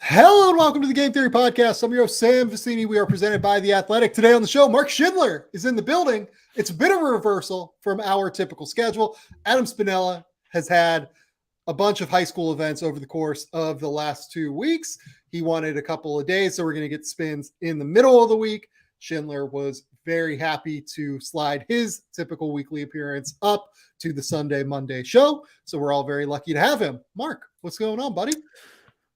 Hello and welcome to the Game Theory Podcast. I'm your host, Sam Vicini. We are presented by The Athletic. Today on the show, Mark Schindler is in the building. It's a bit of a reversal from our typical schedule. Adam Spinella has had a bunch of high school events over the course of the last 2 weeks. He wanted a couple of days, so we're going to get spins in the middle of the week. Schindler was very happy to slide his typical weekly appearance up to the Sunday, Monday show. So we're all very lucky to have him. Mark, what's going on, buddy?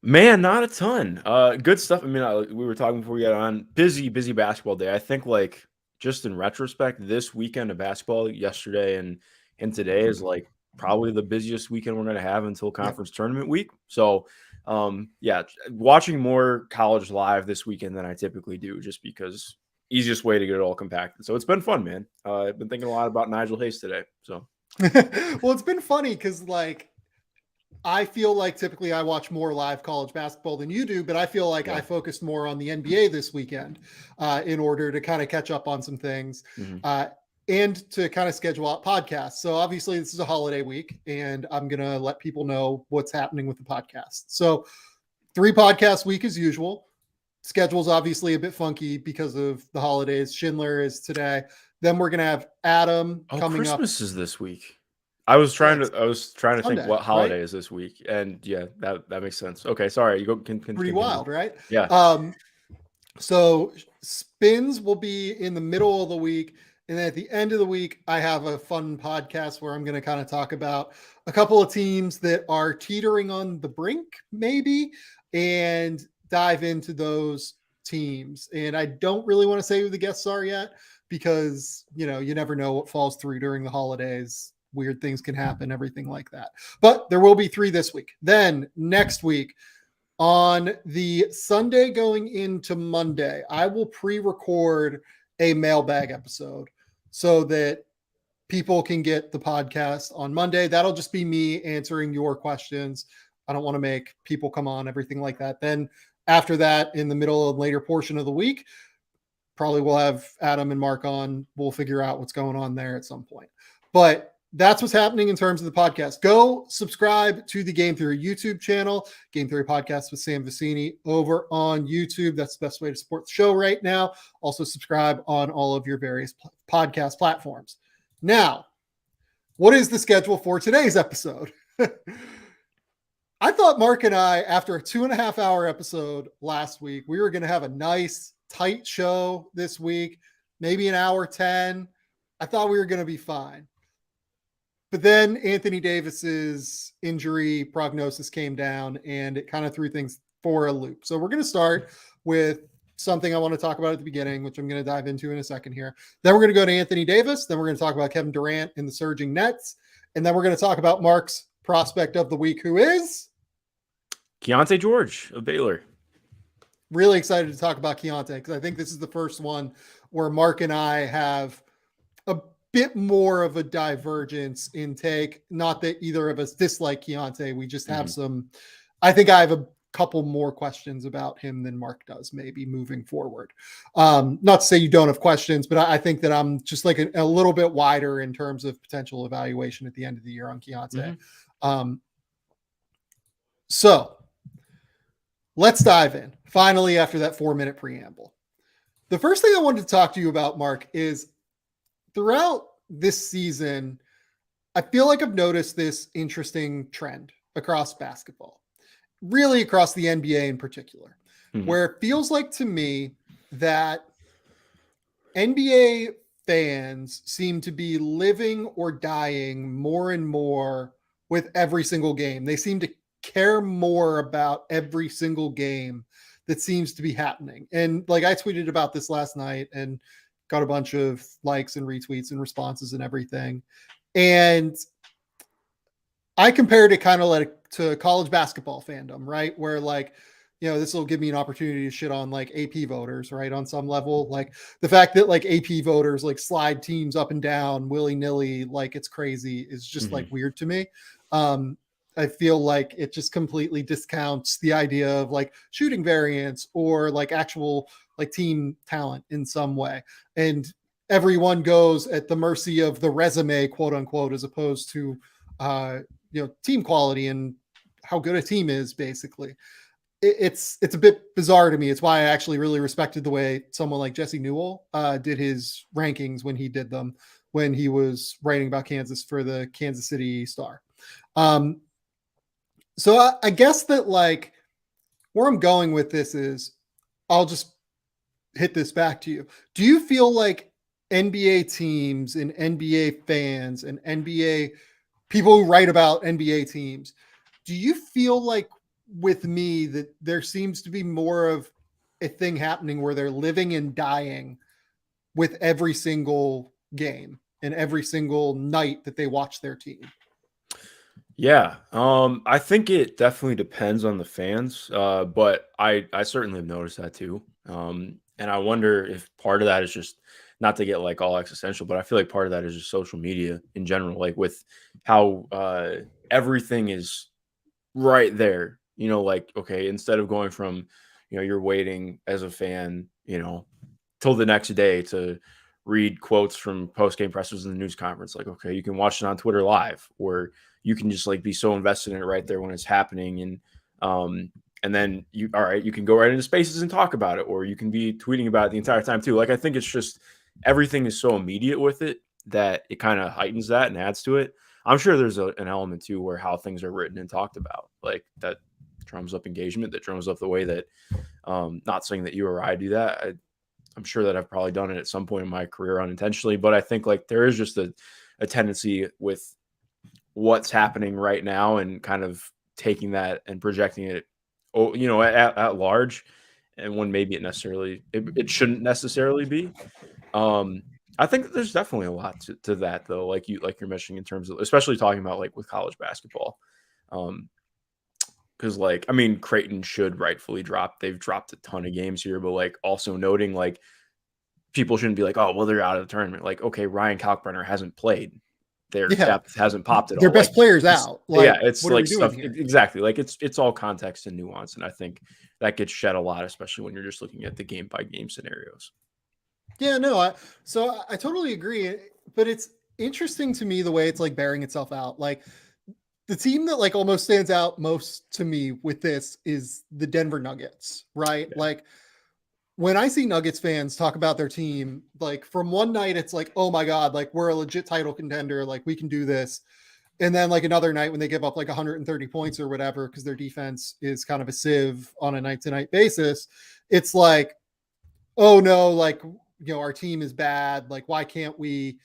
Man, not a ton. Good stuff. I mean, we were talking before we got on. Busy basketball day. I think, like, just in retrospect, this weekend of basketball, yesterday and today, is like probably the busiest weekend we're going to have until conference tournament week. So, yeah, watching more college live this weekend than I typically do, just because easiest way to get it all compacted. So it's been fun, man. I've been thinking a lot about Nigel Hayes today. So, well, it's been funny because, like, I feel like typically I watch more live college basketball than you do, but I feel like I focused more on the NBA this weekend in order to kind of catch up on some things and to kind of schedule out podcasts. So obviously this is a holiday week and I'm going to let people know what's happening with the podcast. So 3 podcast week as usual. Schedule's obviously a bit funky because of the holidays. Schindler is today. Then we're going to have Adam coming Christmas up. Christmas is this week. I was trying to Sunday, think what holiday right? is this week, and yeah, that makes sense. Okay, sorry, you go. Can Pretty continue. wild, right? Yeah. So spins will be in the middle of the week. And then at the end of the week, I have a fun podcast where I'm going to kind of talk about a couple of teams that are teetering on the brink, maybe, and dive into those teams. And I don't really want to say who the guests are yet because, you know, you never know what falls through during the holidays. Weird things can happen, everything like that. But there will be 3 this week. Then next week, on the Sunday going into Monday, I will pre-record a mailbag episode so that people can get the podcast on Monday. That'll just be me answering your questions. I don't want to make people come on, everything like that. Then after that, in the middle and later portion of the week, probably we'll have Adam and Mark on. We'll figure out what's going on there at some point. But that's what's happening in terms of the podcast. Go subscribe to the Game Theory YouTube channel, Game Theory Podcast with Sam Vicini over on YouTube. That's the best way to support the show right now. Also subscribe on all of your various podcast platforms. Now, what is the schedule for today's episode? I thought Mark and I, after a 2.5 hour episode last week, we were going to have a nice, tight show this week, maybe an hour 10. I thought we were going to be fine. But then Anthony Davis's injury prognosis came down and it kind of threw things for a loop. So we're going to start with something I want to talk about at the beginning, which I'm going to dive into in a second here. Then we're going to go to Anthony Davis. Then we're going to talk about Kevin Durant and the surging Nets. And then we're going to talk about Mark's prospect of the week, who is Keyonte George of Baylor. Really excited to talk about Keyonte because I think this is the first one where Mark and I have a bit more of a divergence in take. Not that either of us dislike Keyonte. We just have some, I think I have a couple more questions about him than Mark does, maybe moving forward. Not to say you don't have questions, but I think that I'm just like a little bit wider in terms of potential evaluation at the end of the year on Keyonte. So let's dive in. Finally, after that 4-minute preamble. The first thing I wanted to talk to you about, Mark, is throughout this season, I feel like I've noticed this interesting trend across basketball, really across the NBA in particular, where it feels like to me that NBA fans seem to be living or dying more and more with every single game. They seem to care more about every single game that seems to be happening. And like I tweeted about this last night and got a bunch of likes and retweets and responses and everything. And I compared it kind of like to college basketball fandom, right? Where like, you know, this will give me an opportunity to shit on like AP voters, right? On some level, like the fact that like AP voters like slide teams up and down willy-nilly, like it's crazy, is just like weird to me. I feel like it just completely discounts the idea of like shooting variance or like actual like team talent in some way. And everyone goes at the mercy of the resume, quote unquote, as opposed to, you know, team quality and how good a team is basically. it's a bit bizarre to me. It's why I actually really respected the way someone like Jesse Newell did his rankings when he did them, when he was writing about Kansas for the Kansas City Star. So I guess that like where I'm going with this is, I'll just hit this back to you. Do you feel like NBA teams and NBA fans and NBA people who write about NBA teams, do you feel like with me that there seems to be more of a thing happening where they're living and dying with every single game and every single night that they watch their team? Yeah, I think it definitely depends on the fans, but I certainly have noticed that too. And I wonder if part of that is just not to get like all existential, but I feel like part of that is just social media in general, like with how everything is right there. Like okay, instead of going from, you're waiting as a fan, till the next day to read quotes from post game pressers in the news conference. Like, okay, you can watch it on Twitter live, or you can just like be so invested in it right there when it's happening. And then all right, you can go right into spaces and talk about it, or you can be tweeting about it the entire time too. Like, I think it's just everything is so immediate with it that it kind of heightens that and adds to it. I'm sure there's an element too where how things are written and talked about, like that drums up engagement, that drums up the way that, not saying that you or I do that. I'm sure that I've probably done it at some point in my career unintentionally, but I think like there is just a tendency with what's happening right now and kind of taking that and projecting it, at large, and when maybe it shouldn't necessarily be. I think that there's definitely a lot to that though, like you're mentioning in terms of, especially talking about like with college basketball. Because like, I mean, Creighton should rightfully drop. They've dropped a ton of games here, but like also noting like people shouldn't be like, oh, well, they're out of the tournament. Like, okay, Ryan Kalkbrenner hasn't played. Their Yeah. depth hasn't popped at Their all. Like, best players out. yeah, Like, it's what are we like doing stuff. here? Exactly. Like it's all context and nuance. And I think that gets shed a lot, especially when you're just looking at the game by game scenarios. Yeah, no, I totally agree. But it's interesting to me the way it's like bearing itself out. Like the team that like almost stands out most to me with this is the Denver Nuggets, right? Yeah. Like when I see Nuggets fans talk about their team, like from one night it's like, oh my God, like we're a legit title contender, like we can do this. And then like another night when they give up like 130 points or whatever, because their defense is kind of a sieve on a night to night basis, it's like, oh no, like, our team is bad. Like, why can't we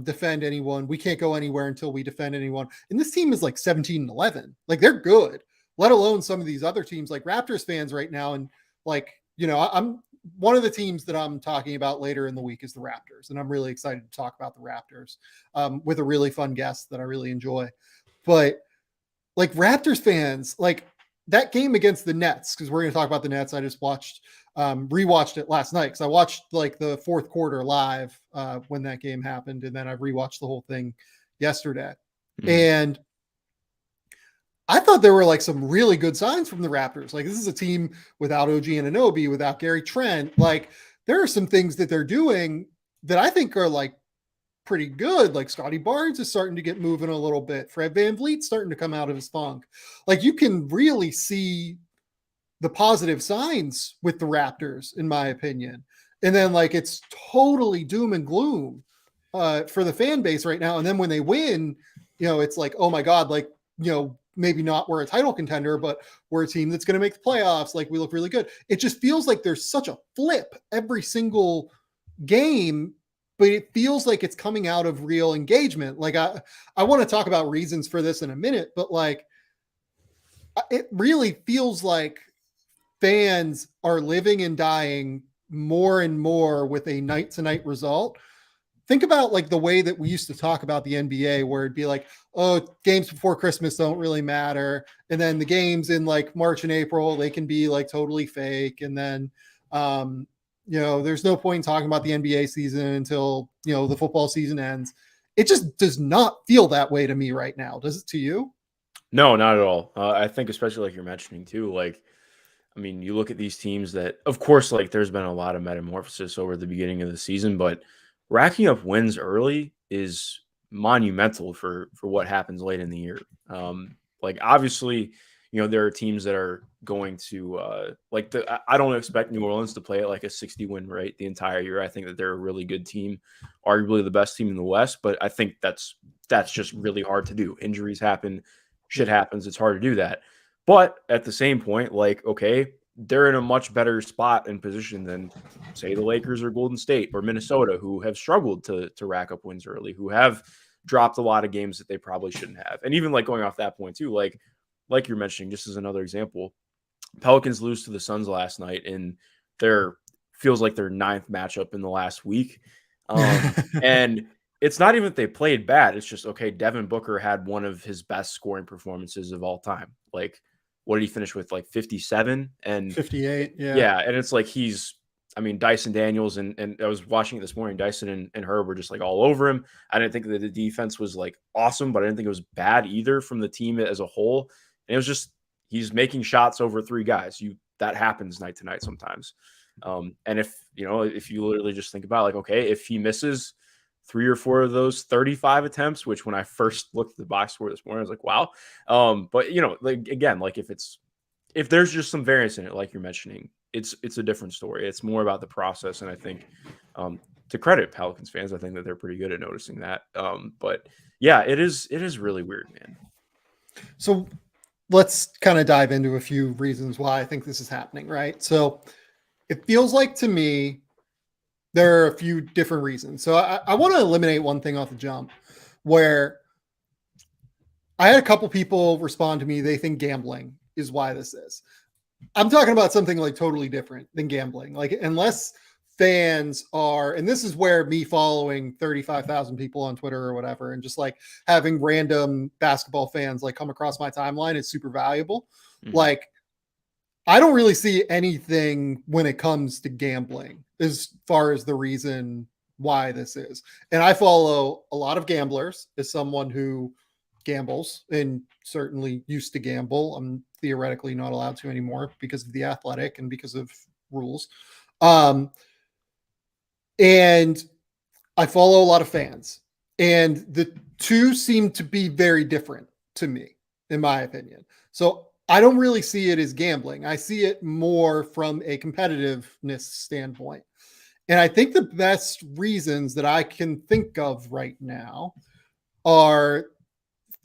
defend anyone? We can't go anywhere until we defend anyone. And this team is like 17-11. Like, they're good, let alone some of these other teams like Raptors fans right now. And like, I'm one of the teams that I'm talking about later in the week is the Raptors. And I'm really excited to talk about the Raptors with a really fun guest that I really enjoy. But like Raptors fans, like that game against the Nets, because we're going to talk about the Nets. I just rewatched it last night because I watched like the fourth quarter live when that game happened, and then I rewatched the whole thing yesterday. Mhm. And I thought there were like some really good signs from the Raptors. Like this is a team without OG Anunoby, without Gary Trent. Like there are some things that they're doing that I think are like pretty good. Like Scotty Barnes is starting to get moving a little bit. Fred VanVleet's starting to come out of his funk. Like you can really see the positive signs with the Raptors, in my opinion. And then like it's totally doom and gloom for the fan base right now. And then when they win, it's like, oh my God, like, maybe not we're a title contender, but we're a team that's going to make the playoffs. Like we look really good. It just feels like there's such a flip every single game, but it feels like it's coming out of real engagement. Like I want to talk about reasons for this in a minute, but like it really feels like fans are living and dying more and more with a night to night result. Think about like the way that we used to talk about the NBA, where it'd be like, oh, games before Christmas don't really matter. And then the games in like March and April, they can be like totally fake. And then, there's no point in talking about the NBA season until, the football season ends. It just does not feel that way to me right now. Does it to you? No, not at all. I think especially like you're mentioning too, like, I mean, you look at these teams that, of course, like there's been a lot of metamorphosis over the beginning of the season, but racking up wins early is monumental for what happens late in the year. Like obviously, there are teams that are going to I don't expect New Orleans to play at like a 60-win rate the entire year. I think that they're a really good team, arguably the best team in the West, but I think that's just really hard to do. Injuries happen, shit happens. It's hard to do that. But at the same point, like, okay, they're in a much better spot and position than, say, the Lakers or Golden State or Minnesota, who have struggled to rack up wins early, who have dropped a lot of games that they probably shouldn't have. And even like going off that point too, like you're mentioning, just as another example, Pelicans lose to the Suns last night, and their feels like their 9th matchup in the last week. And it's not even that they played bad. It's just, okay, Devin Booker had one of his best scoring performances of all time. Like, what did he finish with? Like 57 and 58. Yeah. Yeah. And it's like Dyson Daniels and I was watching it this morning. Dyson and Herb were just like all over him. I didn't think that the defense was like awesome, but I didn't think it was bad either from the team as a whole. And it was just, he's making shots over 3 guys. That happens night to night sometimes. And if you literally just think about like, okay, if he misses 3 or 4 of those 35 attempts, which when I first looked at the box score this morning, I was like, wow. But like, again, like if there's just some variance in it, like you're mentioning, it's a different story. It's more about the process. And I think, to credit Pelicans fans, I think that they're pretty good at noticing that. But yeah, it is really weird, man. So let's kind of dive into a few reasons why I think this is happening, right? So it feels like to me, there are a few different reasons. So I want to eliminate one thing off the jump where I had a couple people respond to me. They think gambling is why this is. I'm talking about something like totally different than gambling. Like, unless fans are, and this is where me following 35,000 people on Twitter or whatever, and just like having random basketball fans like come across my timeline is super valuable. Mm-hmm. Like, I don't really see anything when it comes to gambling as far as the reason why this is. And I follow a lot of gamblers as someone who gambles and certainly used to gamble. I'm theoretically not allowed to anymore because of the Athletic and because of rules. And I follow a lot of fans, and the two seem to be very different to me, in my opinion. So I don't really see it as gambling. I see it more from a competitiveness standpoint. And I think the best reasons that I can think of right now are,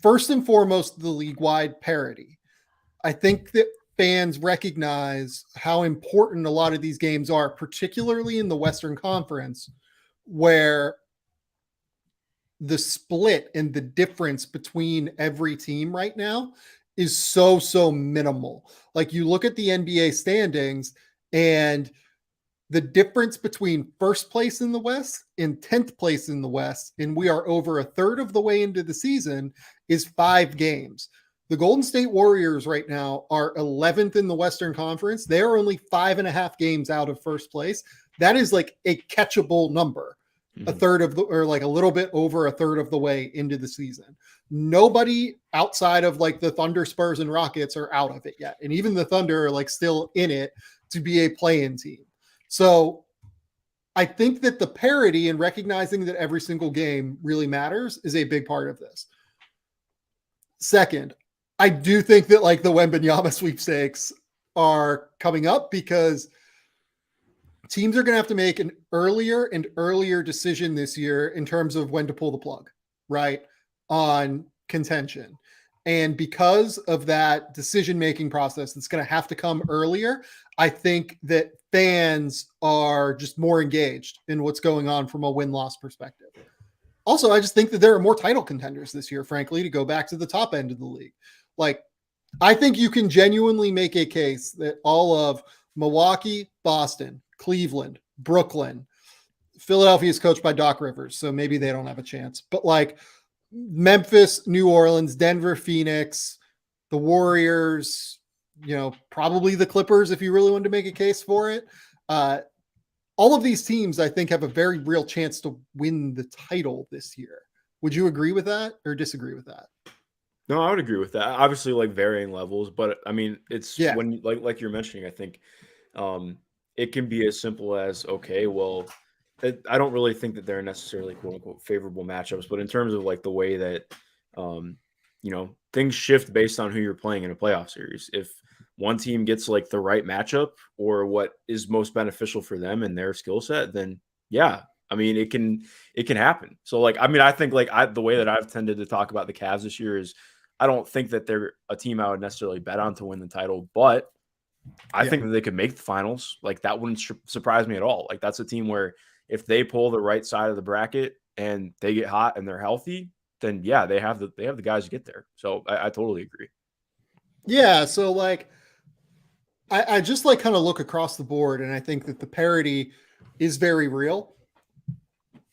first and foremost, the league-wide parity. I think that fans recognize how important a lot of these games are, particularly in the Western Conference, where the split and the difference between every team right now is so minimal. Like, you look at the NBA standings, and the difference between first place in the West and 10th place in the West, and we are over a third of the way into the season, is 5 games. The Golden State Warriors right now are 11th in the Western Conference. They are only 5.5 games out of first place. That is like a catchable number. A third of or like a little bit over a third of the way into the season. Nobody outside of like the Thunder, Spurs, and Rockets are out of it yet. And even the Thunder are like still in it to be a play-in team. So I think that the parity and recognizing that every single game really matters is a big part of this. Second, I do think that like the Wembanyama sweepstakes are coming up because teams are going to have to make an earlier and earlier decision this year in terms of when to pull the plug, right, on contention. And because of that decision-making process that's going to have to come earlier, I think that fans are just more engaged in what's going on from a win-loss perspective. Also, I just think that there are more title contenders this year, frankly, to go back to the top end of the league. Like, I think you can genuinely make a case that all of Milwaukee, Boston, Cleveland, Brooklyn, Philadelphia is coached by Doc Rivers, so maybe they don't have a chance. But like Memphis, New Orleans, Denver, Phoenix, the Warriors, probably the Clippers, if you really wanted to make a case for it. All of these teams, I think, have a very real chance to win the title this year. Would you agree with that or disagree with that? No, I would agree with that. Obviously, like varying levels, but I mean, it's when like you're mentioning, I think it can be as simple as, okay, well, I don't really think that they're necessarily quote unquote favorable matchups, but in terms of like the way that things shift based on who you're playing in a playoff series. If one team gets like the right matchup or what is most beneficial for them and their skill set, then yeah, I mean, it can happen. So like, I mean, I think like the way that I've tended to talk about the Cavs this year is I don't think that they're a team I would necessarily bet on to win the title, but I think that they could make the finals. Like that wouldn't surprise me at all. Like that's a team where if they pull the right side of the bracket and they get hot and they're healthy, then yeah, they have the guys to get there. So I totally agree. Yeah. So like, I just like kind of look across the board, and I think that the parity is very real.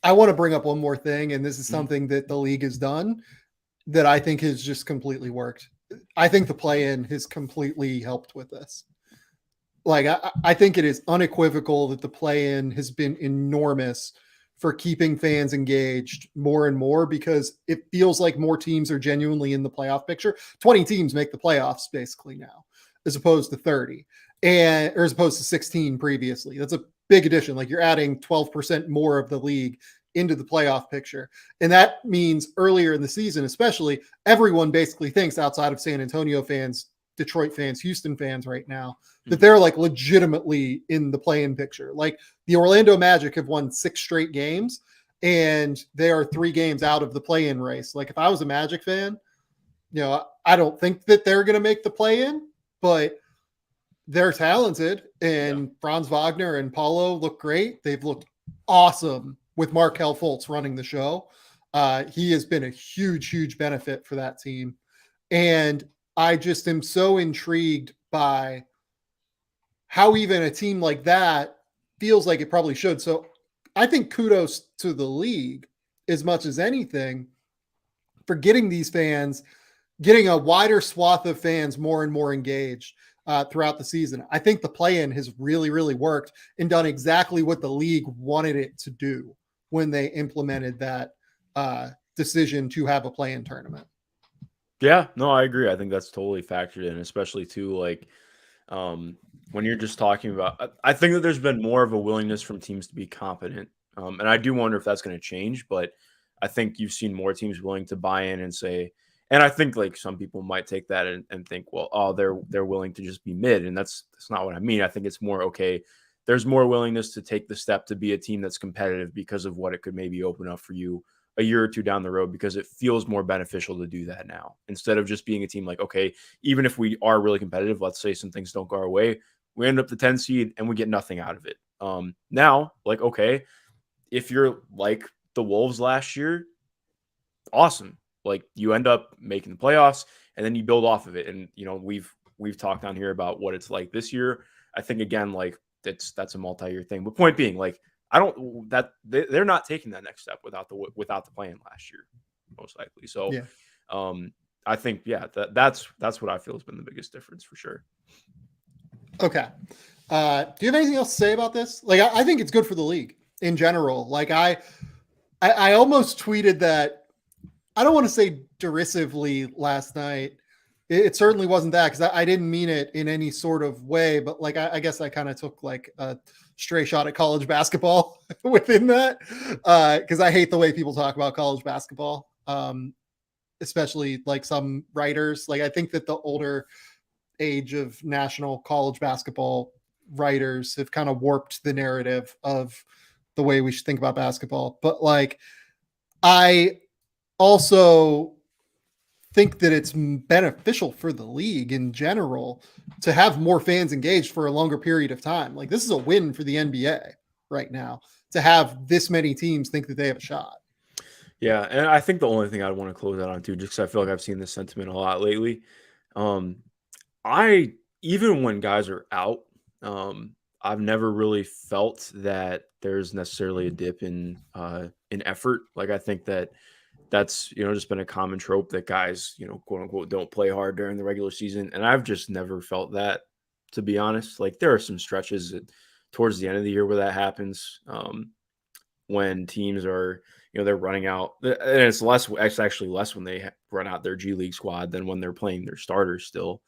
I want to bring up one more thing, and this is something that the league has done that I think has just completely worked. I think the play-in has completely helped with this. Like, I think it is unequivocal that the play-in has been enormous for keeping fans engaged more and more, because it feels like more teams are genuinely in the playoff picture. 20 teams make the playoffs basically now, as opposed to 30, or as opposed to 16 previously. That's a big addition. Like, you're adding 12% more of the league into the playoff picture. And that means earlier in the season, especially, everyone basically thinks, outside of San Antonio fans, Detroit fans, Houston fans right now, that they're like legitimately in the play-in picture. Like, the Orlando Magic have won 6 straight games, and they are 3 games out of the play-in race. Like, if I was a Magic fan, I don't think that they're going to make the play-in, but they're talented, and Franz Wagner and Paulo look great. They've looked awesome with Markelle Fultz running the show. He has been a huge, huge benefit for that team. And I just am so intrigued by how even a team like that feels like it probably should. So I think kudos to the league as much as anything for getting these fans, getting a wider swath of fans more and more engaged throughout the season. I think the play-in has really, really worked and done exactly what the league wanted it to do when they implemented that decision to have a play-in tournament. Yeah, no, I agree. I think that's totally factored in, especially too, like when you're just talking about, I think that there's been more of a willingness from teams to be competent. And I do wonder if that's going to change, but I think you've seen more teams willing to buy in and say, and I think like some people might take that and think, well, oh, they're willing to just be mid. And that's not what I mean. I think it's more, okay, there's more willingness to take the step to be a team that's competitive because of what it could maybe open up for you a year or two down the road, because it feels more beneficial to do that now, instead of just being a team like, okay, even if we are really competitive, let's say some things don't go our way, we end up the 10 seed and we get nothing out of it. Now, like, okay, if you're like the Wolves last year, awesome. Like, you end up making the playoffs and then you build off of it. And, we've talked on here about what it's like this year. I think, again, like that's a multi-year thing, but point being, like, they're not taking that next step without the play-in last year, most likely. So, I think, that's what I feel has been the biggest difference for sure. Okay. Do you have anything else to say about this? Like, I think it's good for the league in general. Like, I almost tweeted that, I don't want to say derisively last night. It certainly wasn't that, because I didn't mean it in any sort of way, but like, I guess I kind of took like a stray shot at college basketball within that, because I hate the way people talk about college basketball, especially like some writers. Like, I think that the older age of national college basketball writers have kind of warped the narrative of the way we should think about basketball. But like, I also think that it's beneficial for the league in general to have more fans engaged for a longer period of time. Like, this is a win for the NBA right now to have this many teams think that they have a shot. Yeah, and I think the only thing I'd want to close out on too, just because I feel like I've seen this sentiment a lot lately. Even when guys are out, I've never really felt that there's necessarily a dip in effort. Like, I think that's just been a common trope that guys, quote unquote, don't play hard during the regular season, and I've just never felt that, to be honest. Like, there are some stretches towards the end of the year where that happens, when teams are, they're running out, and it's actually less when they run out their G League squad than when they're playing their starters still.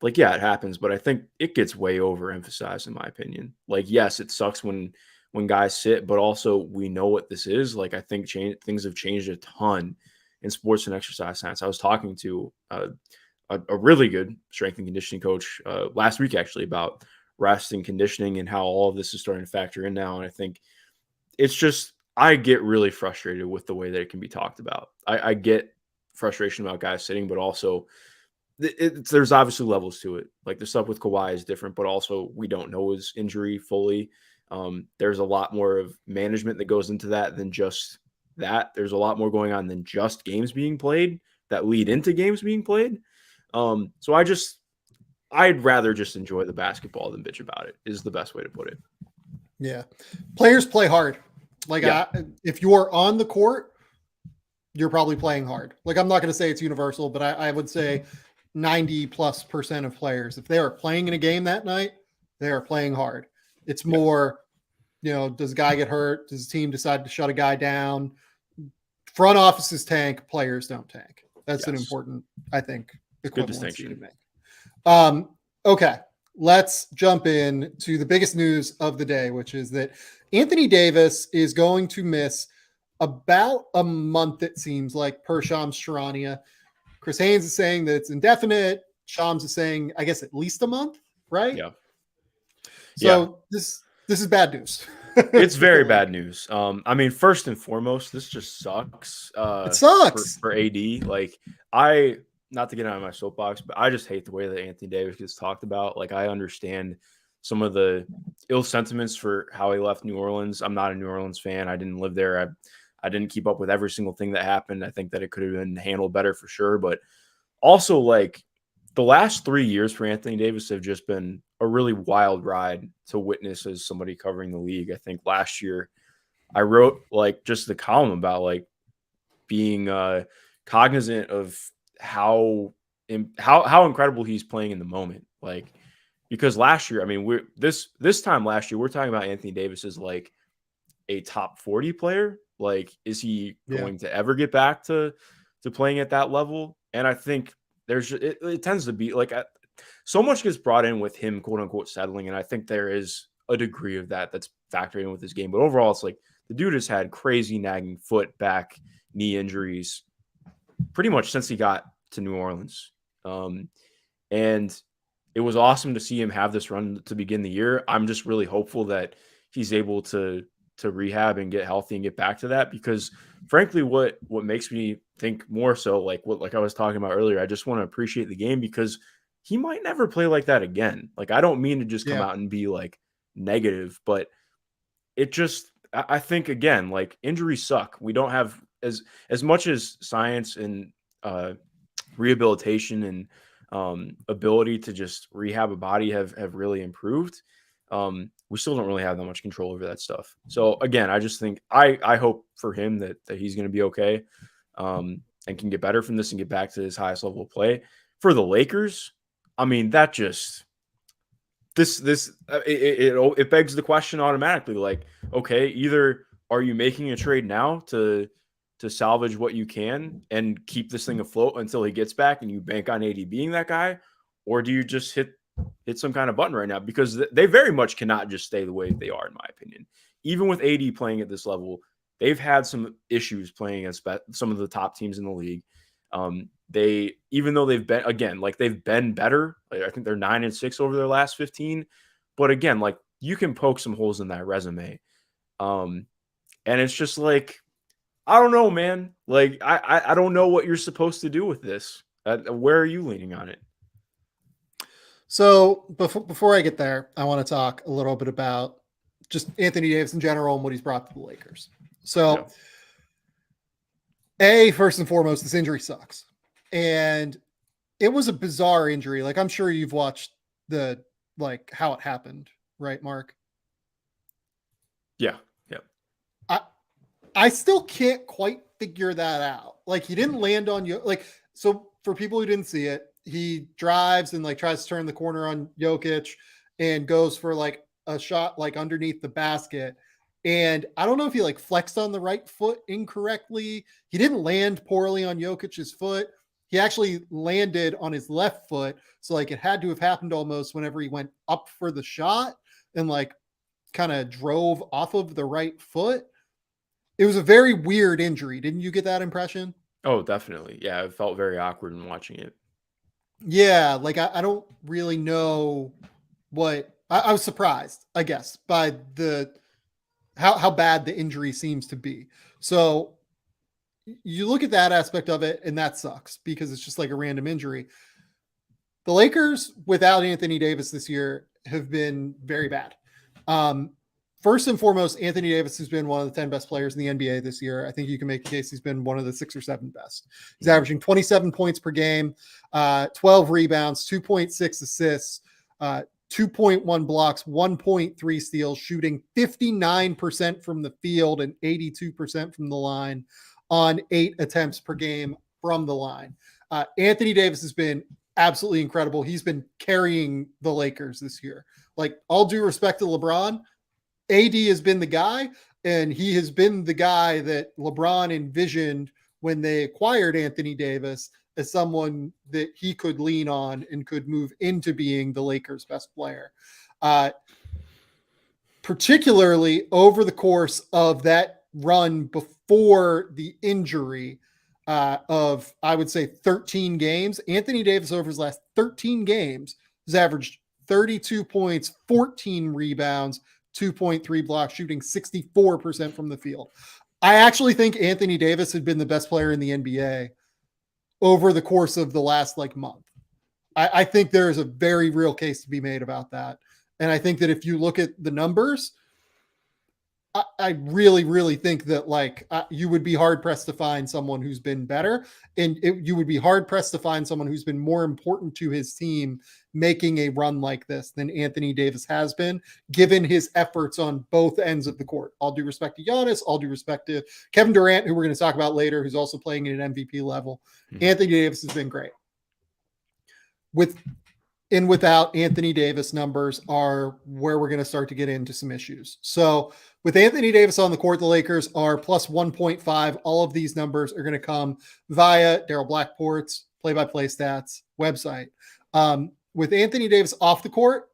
Like, yeah, it happens, but I think it gets way overemphasized, in my opinion. Like, yes, it sucks when guys sit, but also we know what this is. Like, I think things have changed a ton in sports and exercise science. I was talking to a really good strength and conditioning coach last week, actually, about rest and conditioning and how all of this is starting to factor in now. And I think it's just, I get really frustrated with the way that it can be talked about. I get frustration about guys sitting, but also there's obviously levels to it. Like the stuff with Kawhi is different, but also we don't know his injury fully. There's a lot more of management that goes into that than just that. There's a lot more going on than just games being played that lead into games being played. So I'd rather just enjoy the basketball than bitch about it, is the best way to put it. Yeah. Players play hard. Like Yeah. if you're on the court, you're probably playing hard. Like I'm not going to say it's universal, but I would say 90+% of players, if they are playing in a game that night, they are playing hard. It's more, does a guy get hurt? Does the team decide to shut a guy down? Front offices tank, players don't tank. That's an important, I think, equivalency to make. Okay, let's jump in to the biggest news of the day, which is that Anthony Davis is going to miss about a month, it seems like, per Shams Charania. Chris Haynes is saying that it's indefinite. Shams is saying, I guess, at least a month, right? Yeah. So this is bad news. It's very bad news. I mean, first and foremost, this just sucks. It sucks for AD. Like not to get out of my soapbox, but I just hate the way that Anthony Davis gets talked about. Like I understand some of the ill sentiments for how he left New Orleans. I'm not a New Orleans fan. I didn't live there. I didn't keep up with every single thing that happened. I think that it could have been handled better for sure. But also, like, the last 3 years for Anthony Davis have just been a really wild ride to witness as somebody covering the league. I think last year I wrote like just the column about like being cognizant of how incredible he's playing in the moment. Like, because last year, I mean, this time last year, we're talking about Anthony Davis as like a top 40 player. Like, is he going to ever get back to playing at that level? And I think it tends to be like so much gets brought in with him, quote unquote, settling. And I think there is a degree of that's factored in with his game. But overall, it's like the dude has had crazy nagging foot, back, knee injuries pretty much since he got to New Orleans. And it was awesome to see him have this run to begin the year. I'm just really hopeful that he's able to rehab and get healthy and get back to that, because frankly, what makes me think more so like I was talking about earlier, I just want to appreciate the game because he might never play like that again. Like, I don't mean to just come out and be like negative, but it just, I think again, like injuries suck. We don't have as much as science and rehabilitation and ability to just rehab a body have really improved. We still don't really have that much control over that stuff. So again, I just think I hope for him that he's going to be okay and can get better from this and get back to his highest level of play. For the Lakers, I mean, that just it begs the question automatically. Like, okay, either are you making a trade now to salvage what you can and keep this thing afloat until he gets back and you bank on AD being that guy, or do you just hit some kind of button right now? Because they very much cannot just stay the way they are, in my opinion. Even with AD playing at this level, they've had some issues playing against some of the top teams in the league. Even though they've been better, like I think they're 9-6 over their last 15. But again, like you can poke some holes in that resume. And it's just like, I don't know, man. Like, I don't know what you're supposed to do with this. Where are you leaning on it? So before I get there, I want to talk a little bit about just Anthony Davis in general and what he's brought to the Lakers. So, first and foremost, this injury sucks. And it was a bizarre injury. Like, I'm sure you've watched how it happened, right, Mark? Yeah. I still can't quite figure that out. Like, he didn't land on you. Like, so for people who didn't see it, he drives and like tries to turn the corner on Jokic and goes for like a shot like underneath the basket. And I don't know if he like flexed on the right foot incorrectly. He didn't land poorly on Jokic's foot. He actually landed on his left foot. So like it had to have happened almost whenever he went up for the shot and like kind of drove off of the right foot. It was a very weird injury. Didn't you get that impression? Oh, definitely. Yeah, it felt very awkward in watching it. Yeah, like I don't really know what I was surprised, I guess, by the how bad the injury seems to be. So you look at that aspect of it, and that sucks because it's just like a random injury. The Lakers without Anthony Davis this year have been very bad. Um, First and foremost, Anthony Davis has been one of the 10 best players in the NBA this year. I think you can make the case he's been one of the 6 or 7 best. He's averaging 27 points per game, 12 rebounds, 2.6 assists, 2.1 blocks, 1.3 steals, shooting 59% from the field and 82% from the line on 8 attempts per game from the line. Anthony Davis has been absolutely incredible. He's been carrying the Lakers this year. Like, all due respect to LeBron, AD has been the guy, and he has been the guy that LeBron envisioned when they acquired Anthony Davis as someone that he could lean on and could move into being the Lakers' best player. Particularly over the course of that run before the injury of, I would say, 13 games, Anthony Davis over his last 13 games has averaged 32 points, 14 rebounds, 2.3 blocks, shooting 64% from the field. I actually think Anthony Davis had been the best player in the NBA over the course of the last month. I think there is a very real case to be made about that. And I think that if you look at the numbers, I really, really think that you would be hard pressed to find someone who's been better, and you would be hard pressed to find someone who's been more important to his team making a run like this than Anthony Davis has been, given his efforts on both ends of the court. All due respect to Giannis, all due respect to Kevin Durant, who we're going to talk about later, who's also playing at an MVP level. Mm-hmm. Anthony Davis has been great. Without Anthony Davis, numbers are where we're going to start to get into some issues. So with Anthony Davis on the court, the Lakers are plus 1.5. All of these numbers are going to come via Daryl Blackport's play-by-play stats website. With Anthony Davis off the court,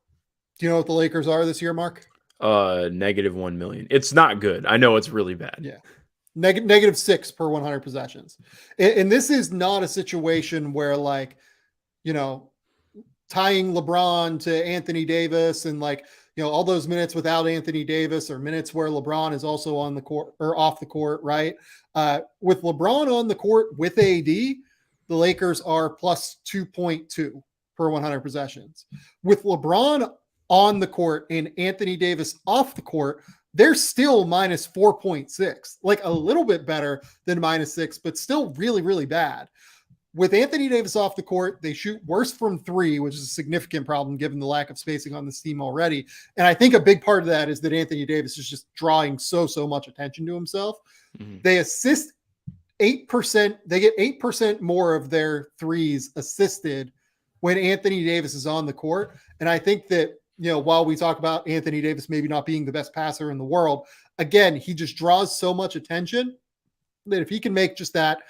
do you know what the Lakers are this year, Mark? Negative 1 million. It's not good. I know it's really bad. Yeah. Negative 6 per 100 possessions. And this is not a situation where tying LeBron to Anthony Davis and all those minutes without Anthony Davis or minutes where LeBron is also on the court or off the court, right? With LeBron on the court with AD, the Lakers are plus 2.2 per 100 possessions. With LeBron on the court and Anthony Davis off the court, they're still minus 4.6, a little bit better than minus 6, but still really, really bad. With Anthony Davis off the court, they shoot worse from 3, which is a significant problem given the lack of spacing on this team already. And I think a big part of that is that Anthony Davis is just drawing so much attention to himself. Mm-hmm. They assist 8%. They get 8% more of their threes assisted when Anthony Davis is on the court. And I think that, while we talk about Anthony Davis maybe not being the best passer in the world, again, he just draws so much attention that if he can make just that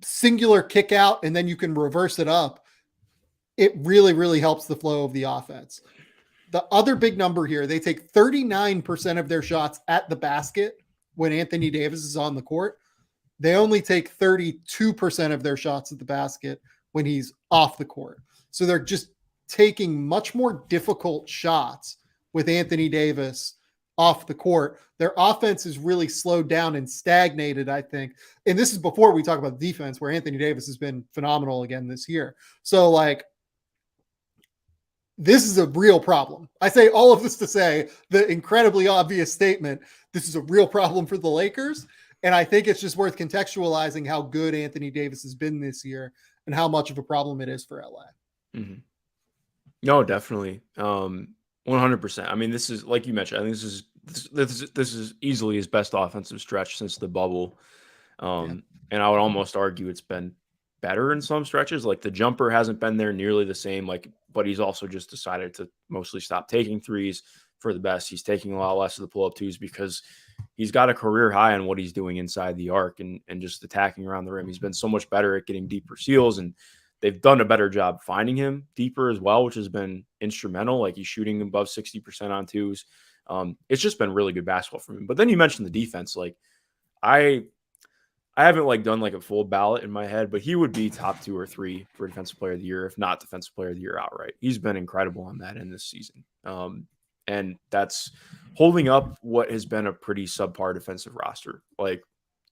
singular kick out and then you can reverse it up, it really, really helps the flow of the offense. The other big number here, they take 39% of their shots at the basket when Anthony Davis is on the court. They only take 32% of their shots at the basket when he's off the court. So they're just taking much more difficult shots with Anthony Davis off the court. Their offense is really slowed down and stagnated, I think. And this is before we talk about defense, where Anthony Davis has been phenomenal again this year. So this is a real problem. I say all of this to say the incredibly obvious statement. This is a real problem for the Lakers. And I think it's just worth contextualizing how good Anthony Davis has been this year and how much of a problem it is for LA. Mm-hmm. No, definitely. 100%. I mean, this is, like you mentioned, I think this is easily his best offensive stretch since the bubble. And I would almost argue it's been better in some stretches. The jumper hasn't been there nearly the same, but he's also just decided to mostly stop taking threes for the best. He's taking a lot less of the pull-up twos because he's got a career high on what he's doing inside the arc and just attacking around the rim. He's been so much better at getting deeper steals, and they've done a better job finding him deeper as well, which has been instrumental. He's shooting above 60% on twos. It's just been really good basketball for him. But then you mentioned the defense. I I haven't like done like a full ballot in my head, but he would be top 2 or 3 for defensive player of the year, if not defensive player of the year outright. He's been incredible on that in this season. And that's holding up what has been a pretty subpar defensive roster. Like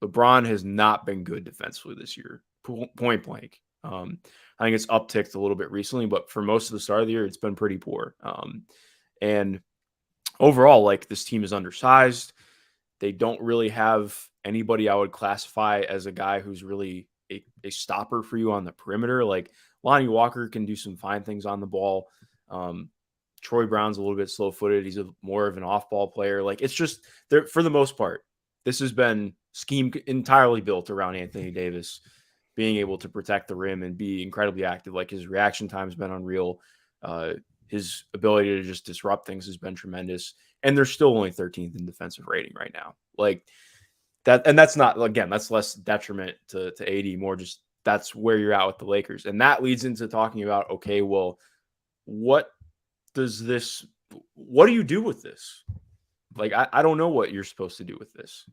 LeBron has not been good defensively this year, point blank. I think it's upticked a little bit recently, but for most of the start of the year, it's been pretty poor. And overall, like this team is undersized. They don't really have anybody I would classify as a guy who's really a stopper for you on the perimeter. Like Lonnie Walker can do some fine things on the ball. Troy Brown's a little bit slow-footed. He's more of an off-ball player. Like it's just for the most part, this has been scheme entirely built around Anthony Davis being able to protect the rim and be incredibly active. Like his reaction time has been unreal. His ability to just disrupt things has been tremendous. And they're still only 13th in defensive rating right now. Like that, and that's not, again, that's less detriment to AD, more just that's where you're at with the Lakers. And that leads into talking about, okay, well, what do you do with this? Like, I don't know what you're supposed to do with this.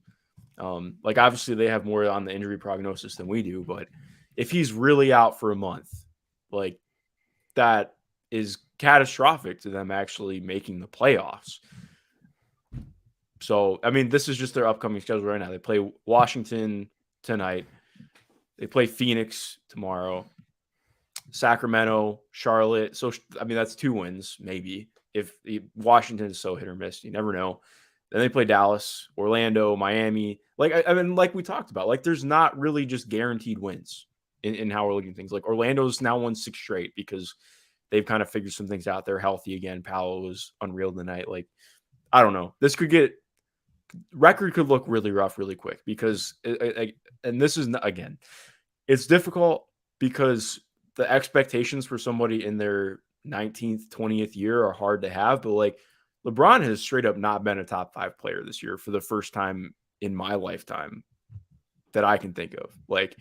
Like obviously they have more on the injury prognosis than we do, but if he's really out for a month, like that is catastrophic to them actually making the playoffs. So, I mean, this is just their upcoming schedule right now. They play Washington tonight. They play Phoenix tomorrow, Sacramento, Charlotte. So, I mean, that's 2 wins, maybe. If Washington is so hit or miss, you never know. Then they play Dallas, Orlando, Miami. Like, I mean, like we talked about, like there's not really just guaranteed wins in how we're looking at things. Like Orlando's now won 6 straight because they've kind of figured some things out. They're healthy again. Powell was unreal tonight. Like, I don't know. This record could look really rough really quick because, and this is, again, it's difficult because the expectations for somebody in their 19th, 20th year are hard to have. But like LeBron has straight up not been a top 5 player this year for the first time in my lifetime that I can think of. Like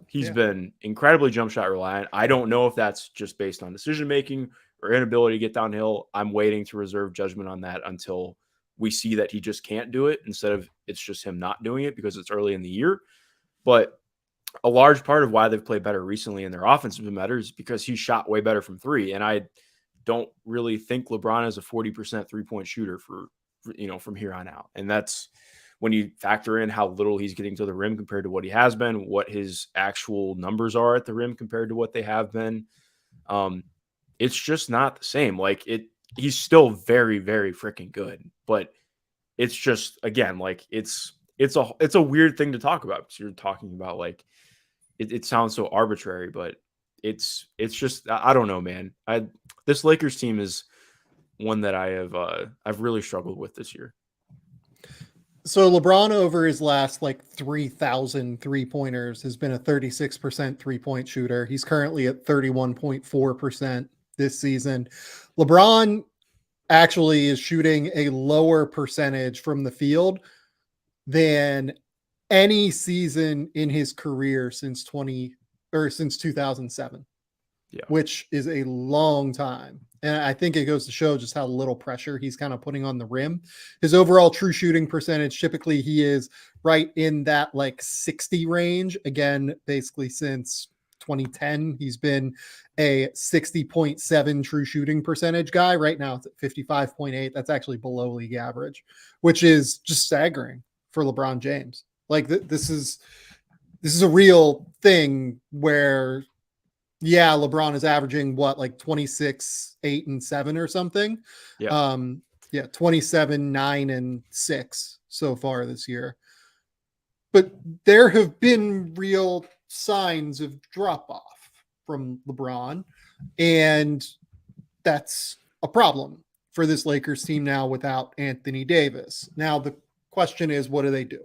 he's been incredibly jump shot reliant. I don't know if that's just based on decision making or inability to get downhill. I'm waiting to reserve judgment on that until we see that he just can't do it instead of it's just him not doing it because it's early in the year. But a large part of why they've played better recently in their offense has been better is because he shot way better from 3. And I don't really think LeBron is a 40% 3-point shooter for from here on out. And that's when you factor in how little he's getting to the rim compared to what he has been, what his actual numbers are at the rim compared to what they have been. It's just not the same. Like he's still very, very freaking good, but it's just, again, like it's a weird thing to talk about because you're talking about like, it sounds so arbitrary, but it's just, I don't know, man. This Lakers team is one that I've really struggled with this year. So LeBron over his last like 3,000 3-pointers has been a 36% 3-point shooter. He's currently at 31.4% this season. LeBron actually is shooting a lower percentage from the field than any season in his career since 2007, which is a long time. And I think it goes to show just how little pressure he's kind of putting on the rim. His overall true shooting percentage, typically he is right in that like 60 range. Again, basically since 2010, he's been a 60.7 true shooting percentage guy. Right now it's at 55.8. That's actually below league average, which is just staggering for LeBron James. Like this is a real thing where, yeah, LeBron is averaging what, like 26, 8 and 7 or something. Yeah. 27, 9 and 6 so far this year. But there have been real signs of drop off from LeBron, and that's a problem for this Lakers team now without Anthony Davis. Now the question is, what do they do?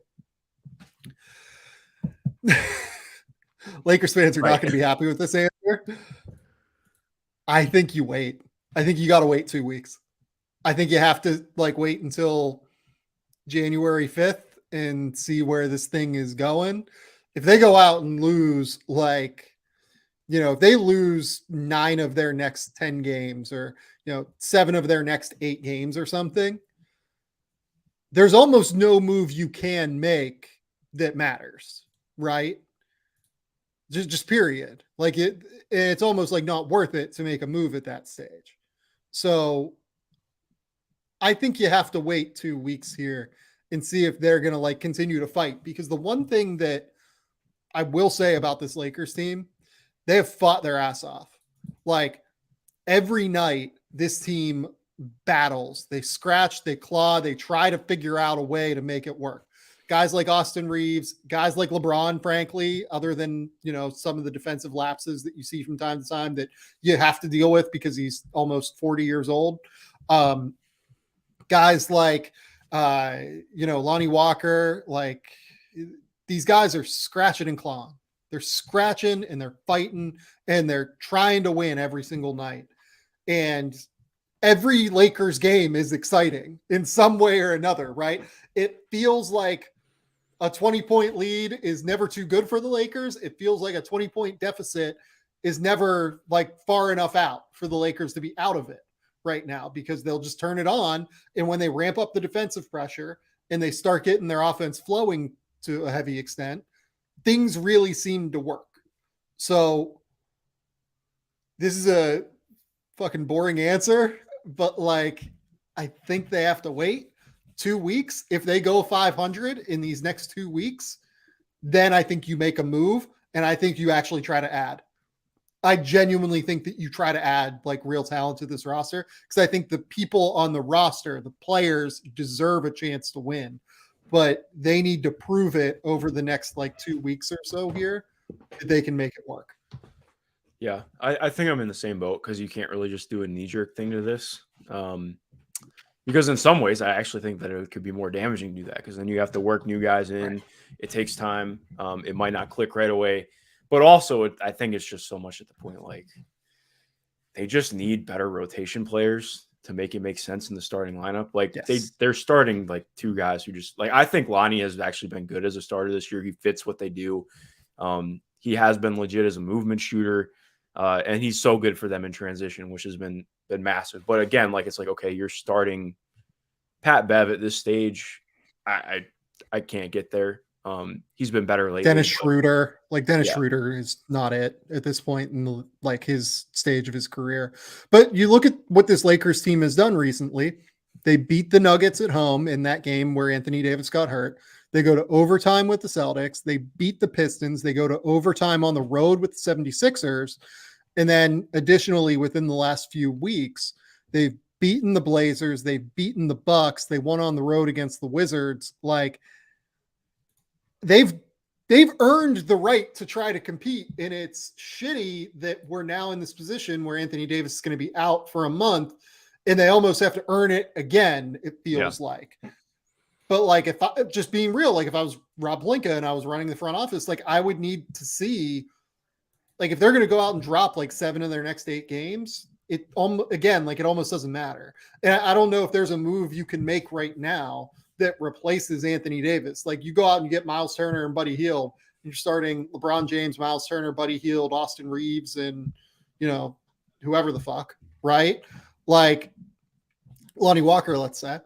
Lakers fans are not going to be happy with this answer. I think you wait. I think you got to wait 2 weeks. I think you have to like wait until January 5th and see where this thing is going. If they go out and lose, like, if they lose 9 of their next 10 games or, 7 of their next 8 games or something, there's almost no move you can make that matters. right? Just period. Like it's almost like not worth it to make a move at that stage. So I think you have to wait 2 weeks here and see if they're going to like continue to fight, because the one thing that I will say about this Lakers team, they have fought their ass off. Like every night, this team battles. They scratch, they claw, they try to figure out a way to make it work. Guys like Austin Reeves, guys like LeBron, frankly, other than, some of the defensive lapses that you see from time to time that you have to deal with because he's almost 40 years old. Guys like, Lonnie Walker, like these guys are scratching and clawing. They're scratching and they're fighting and they're trying to win every single night. And every Lakers game is exciting in some way or another, right? It feels like a 20-point lead is never too good for the Lakers. It feels like a 20-point deficit is never like far enough out for the Lakers to be out of it right now, because they'll just turn it on. And when they ramp up the defensive pressure and they start getting their offense flowing to a heavy extent, things really seem to work. So this is a fucking boring answer, but like, I think they have to wait 2 weeks. If they go 500 in these next 2 weeks, then I think you make a move. And I think you actually try to add. I genuinely think that you try to add like real talent to this roster, because I think the people on the roster, the players, deserve a chance to win, but they need to prove it over the next like 2 weeks or so here that they can make it work. Yeah, I think I'm in the same boat, because you can't really just do a knee-jerk thing to this. Because in some ways, I actually think that it could be more damaging to do that, because then you have to work new guys in. Right. It takes time. It might not click right away. But also, I think it's just so much at the point, like, they just need better rotation players to make it make sense in the starting lineup. Like, yes. they're starting, like, 2 guys who just – like, I think Lonnie has actually been good as a starter this year. He fits what they do. He has been legit as a movement shooter. And he's so good for them in transition, which has been massive. But again, like, it's like, okay, you're starting Pat Bev at this stage. I can't get there. He's been better lately. Dennis Schroeder Schroeder is not it at this point in like his stage of his career. But you look at what this Lakers team has done recently. They beat the Nuggets at home in that game where Anthony Davis got hurt. They go to overtime with the Celtics. They beat the Pistons. They go to overtime on the road with the 76ers. And then additionally, within the last few weeks, they've beaten the Blazers. They've beaten the Bucks. They won on the road against the Wizards. Like, they've earned the right to try to compete. And it's shitty that we're now in this position where Anthony Davis is going to be out for a month and they almost have to earn it again, it feels like. But like, if I just being real, like if I was Rob Pelinka and I was running the front office, like I would need to see, like if they're going to go out and drop like 7 of their next 8 games, it almost doesn't matter. And I don't know if there's a move you can make right now that replaces Anthony Davis. Like you go out and you get Miles Turner and Buddy Hield, and you're starting LeBron James, Miles Turner, Buddy Hield, Austin Reeves, and whoever the fuck, right? Like Lonnie Walker, let's say.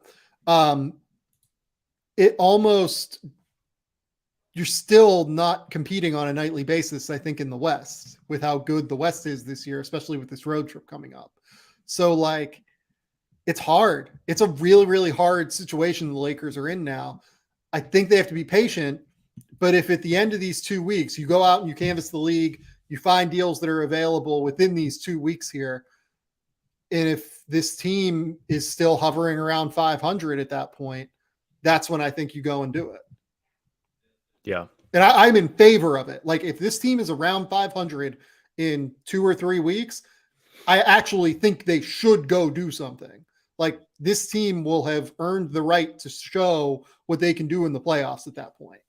It almost, you're still not competing on a nightly basis, I think, in the West with how good the West is this year, especially with this road trip coming up. So like, it's hard. It's a really, really hard situation the Lakers are in now. I think they have to be patient, but if at the end of these 2 weeks, you go out and you canvass the league, you find deals that are available within these 2 weeks here. And if this team is still hovering around 500 at that point, that's when I think you go and do it. Yeah. And I'm in favor of it. Like if this team is around 500 in 2 or 3 weeks, I actually think they should go do something. Like this team will have earned the right to show what they can do in the playoffs at that point.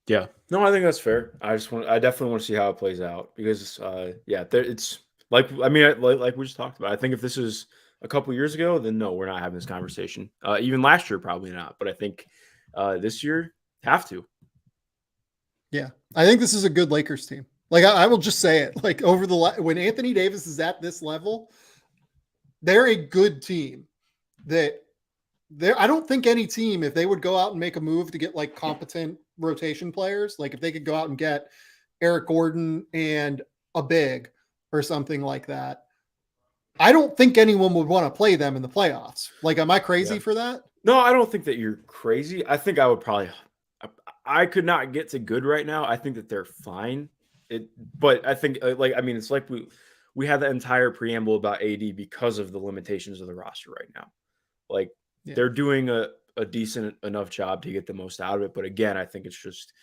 Yeah, no, I think that's fair. I definitely want to see how it plays out because, it's like we just talked about. I think if this is a couple years ago, then no, we're not having this conversation. Even last year, probably not. But I think this year, have to. Yeah, I think this is a good Lakers team. Like I will just say it. Like when Anthony Davis is at this level, they're a good team. I don't think any team, if they would go out and make a move to get like competent rotation players, like if they could go out and get Eric Gordon and a big or something like that, I don't think anyone would want to play them in the playoffs. Like, am I crazy for that? No, I don't think that you're crazy. I think I would probably I could not get to good right now. I think that they're fine. But I think it's like we had the entire preamble about AD because of the limitations of the roster right now. Like they're doing a decent enough job to get the most out of it. But again, I think it's just,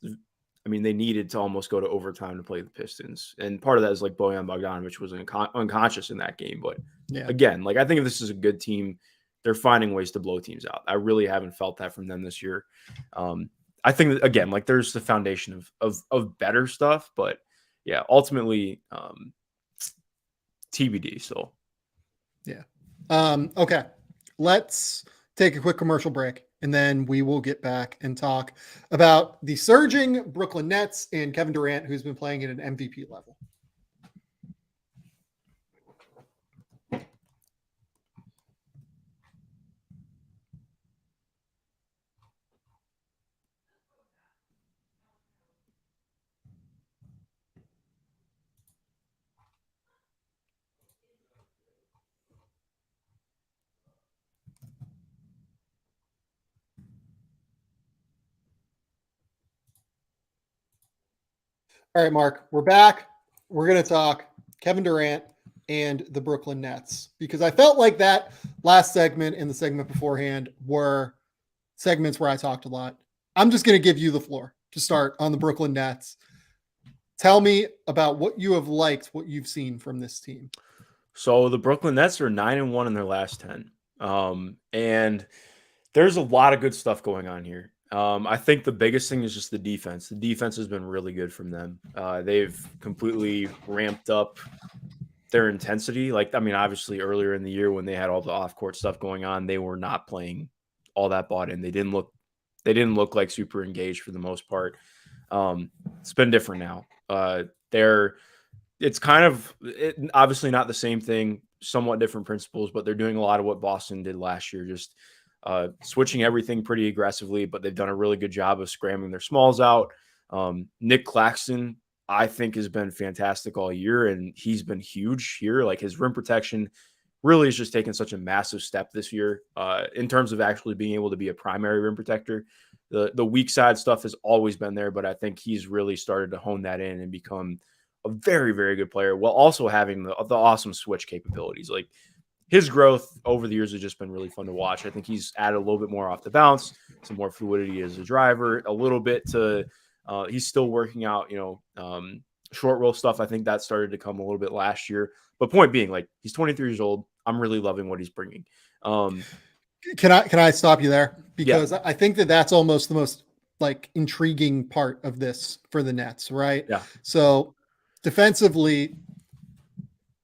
they needed to almost go to overtime to play the Pistons. And part of that is like Bojan Bogdanovic was unconscious in that game. But again, I think if this is a good team, they're finding ways to blow teams out. I really haven't felt that from them this year. I think that, again, there's the foundation of better stuff, but yeah, ultimately TBD. So yeah. Okay. Let's take a quick commercial break, and then we will get back and talk about the surging Brooklyn Nets and Kevin Durant, who's been playing at an MVP level. All right, Mark, we're back. We're going to talk Kevin Durant and the Brooklyn Nets, because I felt like that last segment and the segment beforehand were segments where I talked a lot. I'm just going to give you the floor to start on the Brooklyn Nets. Tell me about what you have liked, what you've seen from this team. So the Brooklyn Nets are 9-1 in their last 10. And there's a lot of good stuff going on here. I think the biggest thing is just the defense. The defense has been really good from them. They've completely ramped up their intensity. Obviously earlier in the year when they had all the off-court stuff going on, they were not playing all that bought in. They didn't look like super engaged for the most part. It's been different now. It's kind of obviously not the same thing, somewhat different principles, but they're doing a lot of what Boston did last year, just switching everything pretty aggressively, but they've done a really good job of scrambling their smalls out. Nick Claxton, I think, has been fantastic all year, and he's been huge here. His rim protection really has just taken such a massive step this year in terms of actually being able to be a primary rim protector. The weak side stuff has always been there, but I think he's really started to hone that in and become a very, very good player while also having the awesome switch capabilities. His growth over the years has just been really fun to watch. I think he's added a little bit more off the bounce, some more fluidity as a driver, a little bit to he's still working out, short roll stuff. I think that started to come a little bit last year. But point being, he's 23 years old. I'm really loving what he's bringing. Can I stop you there? Because I think that's almost the most intriguing part of this for the Nets, right? Yeah. So defensively,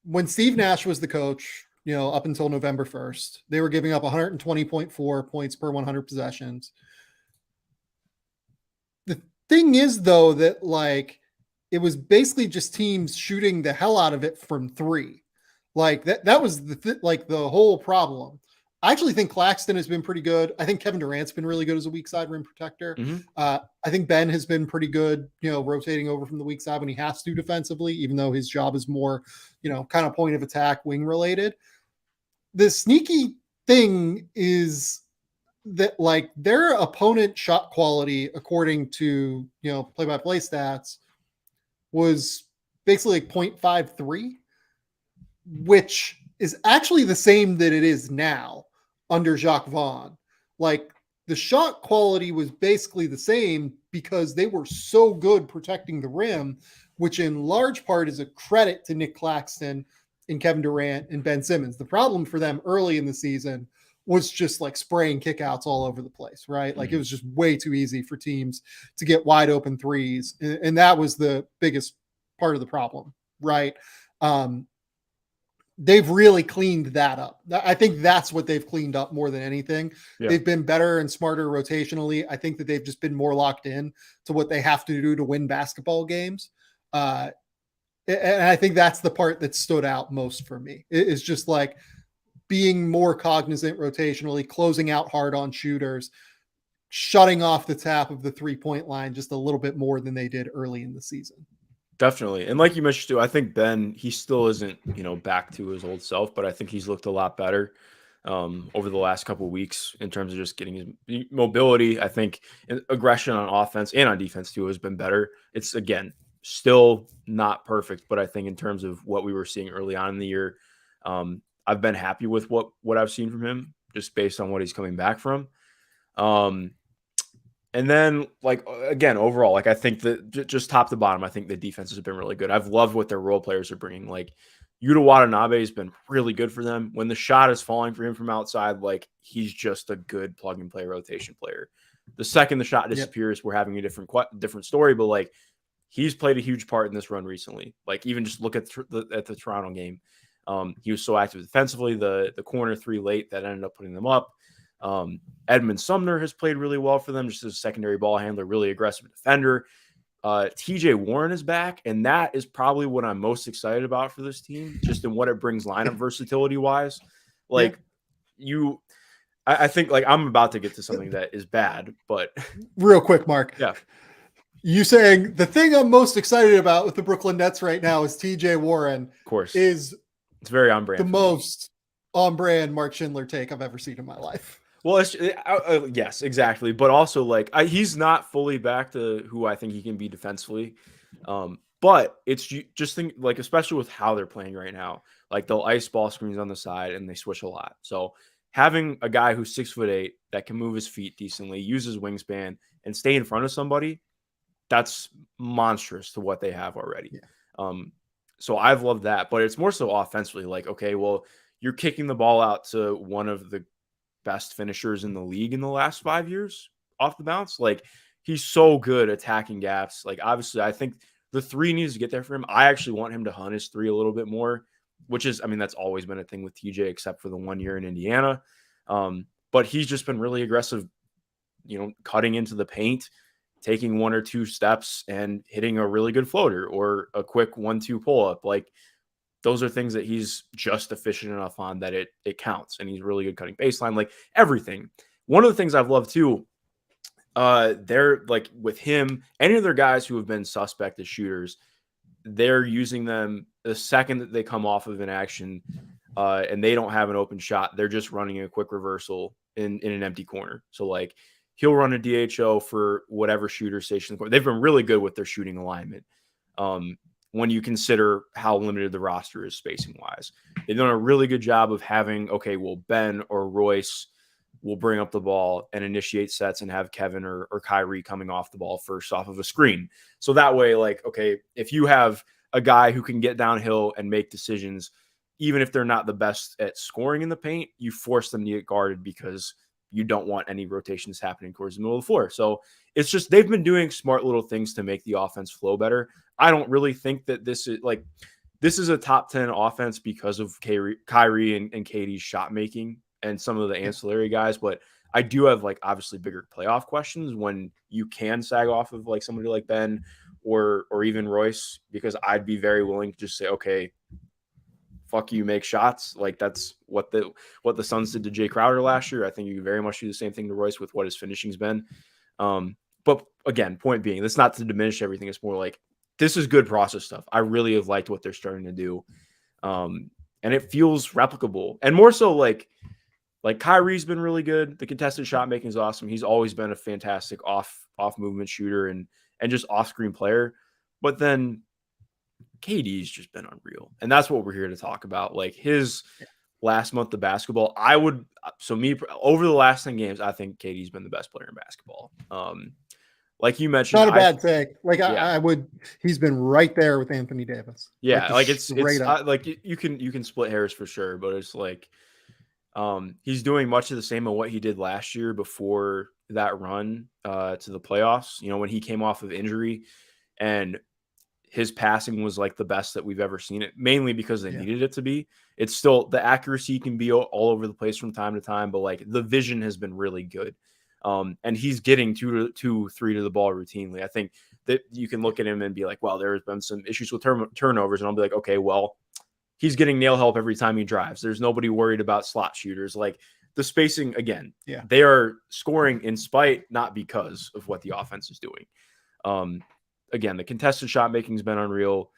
when Steve Nash was the coach, up until November 1st, they were giving up 120.4 points per 100 possessions. The thing is, though, that it was basically just teams shooting the hell out of it from three. That was the whole problem. I actually think Claxton has been pretty good. I think Kevin Durant's been really good as a weak side rim protector. Mm-hmm. I think Ben has been pretty good, rotating over from the weak side when he has to defensively, even though his job is more, kind of point of attack, wing related. The sneaky thing is that their opponent shot quality, according to, play-by-play stats, was basically 0.53, which is actually the same that it is now under Jacque Vaughn. The shot quality was basically the same because they were so good protecting the rim, which in large part is a credit to Nick Claxton and Kevin Durant and Ben Simmons. The problem for them early in the season was just spraying kickouts all over the place, right? It was just way too easy for teams to get wide open threes. And that was the biggest part of the problem, right? They've really cleaned that up. I think that's what they've cleaned up more than anything. Yeah. They've been better and smarter rotationally. I think that they've just been more locked in to what they have to do to win basketball games. And I think that's the part that stood out most for me. It's just being more cognizant rotationally, closing out hard on shooters, shutting off the tap of the 3-point line just a little bit more than they did early in the season. Definitely. And like you mentioned too, I think Ben, he still isn't, back to his old self, but I think he's looked a lot better over the last couple of weeks in terms of just getting his mobility. I think aggression on offense and on defense too has been better. It's, again, still not perfect, but I think in terms of what we were seeing early on in the year, I've been happy with what I've seen from him just based on what he's coming back from. And then, like, again, overall, like, I think that just top to bottom, I think the defenses have been really good. I've loved what their role players are bringing. Like, Yuta Watanabe has been really good for them. When the shot is falling for him from outside, like, he's just a good plug-and-play rotation player. The second the shot disappears, we're having a different story, but, like, he's played a huge part in this run recently. Like, even just look at the Toronto game. He was so active defensively, the corner 3 late that ended up putting them up. Edmund Sumner has played really well for them, just as a secondary ball handler, really aggressive defender. TJ Warren is back, and that is probably what I'm most excited about for this team, just in what it brings lineup versatility wise. Like, I think, like, I'm about to get to something that is bad, but real quick, Mark. Yeah. You saying the thing I'm most excited about with the Brooklyn Nets right now is TJ Warren. Of course. It's very on brand. The most on brand Mark Schindler take I've ever seen in my life. Well, yes, exactly. But also, like, he's not fully back to who I think he can be defensively. But it's just think, like, especially with how they're playing right now, like, they'll ice ball screens on the side and they switch a lot. So having a guy who's 6'8" that can move his feet decently, use his wingspan, and stay in front of somebody, that's monstrous to what they have already. Yeah. So I've loved that. But it's more so offensively, like, okay, well, you're kicking the ball out to one of the best finishers in the league in the last 5 years off the bounce. Like, he's so good attacking gaps. Like, obviously, I think the 3 needs to get there for him. I actually want him to hunt his 3 a little bit more, which is, I mean, that's always been a thing with TJ, except for the 1 year in Indiana. But he's just been really aggressive, cutting into the paint, taking 1 or 2 steps and hitting a really good floater or a quick 1-2 pull up. Like, those are things that he's just efficient enough on that it counts. And he's really good cutting baseline, like everything. One of the things I've loved too, they're like with him, any of their guys who have been suspect as shooters, they're using them the second that they come off of an action and they don't have an open shot. They're just running a quick reversal in an empty corner. So, like, he'll run a DHO for whatever shooter station. They've been really good with their shooting alignment. When you consider how limited the roster is spacing wise, they've done a really good job of having, okay, well, Ben or Royce will bring up the ball and initiate sets and have Kevin or Kyrie coming off the ball first off of a screen. So that way, like, okay, if you have a guy who can get downhill and make decisions, even if they're not the best at scoring in the paint, you force them to get guarded because you don't want any rotations happening towards the middle of the floor. So it's just, they've been doing smart little things to make the offense flow better. I don't really think that this is a top 10 offense because of Kyrie and KD's shot making and some of the ancillary guys. But I do have, like, obviously bigger playoff questions when you can sag off of, like, somebody like Ben or even Royce, because I'd be very willing to just say, okay, fuck you, make shots. Like, that's what the Suns did to Jay Crowder last year. I think you very much do the same thing to Royce with what his finishing's been. But again, point being, that's not to diminish everything. It's more like, this is good process stuff. I really have liked what they're starting to do. And it feels replicable. And more so, like Kyrie's been really good. The contested shot making is awesome. He's always been a fantastic off movement shooter and just off screen player. But then KD's just been unreal. And that's what we're here to talk about. Like, his last month of basketball, over the last 10 games, I think KD's been the best player in basketball. Like you mentioned, not a bad take. Like, I would, he's been right there with Anthony Davis. Yeah. Like it's like you can split hairs for sure, but it's like, he's doing much of the same of what he did last year before that run to the playoffs, when he came off of injury, and his passing was like the best that we've ever seen it, mainly because they needed it to be. It's still, the accuracy can be all over the place from time to time, but, like, the vision has been really good. And he's getting 2 to 3 to the ball routinely. I think that you can look at him and be like, well, there's been some issues with turnovers. And I'll be like, okay, well, he's getting nail help every time he drives. There's nobody worried about slot shooters. Like, the spacing, again, Yeah. they are scoring in spite, not because of what the offense is doing. Again, the contested shot making has been unreal.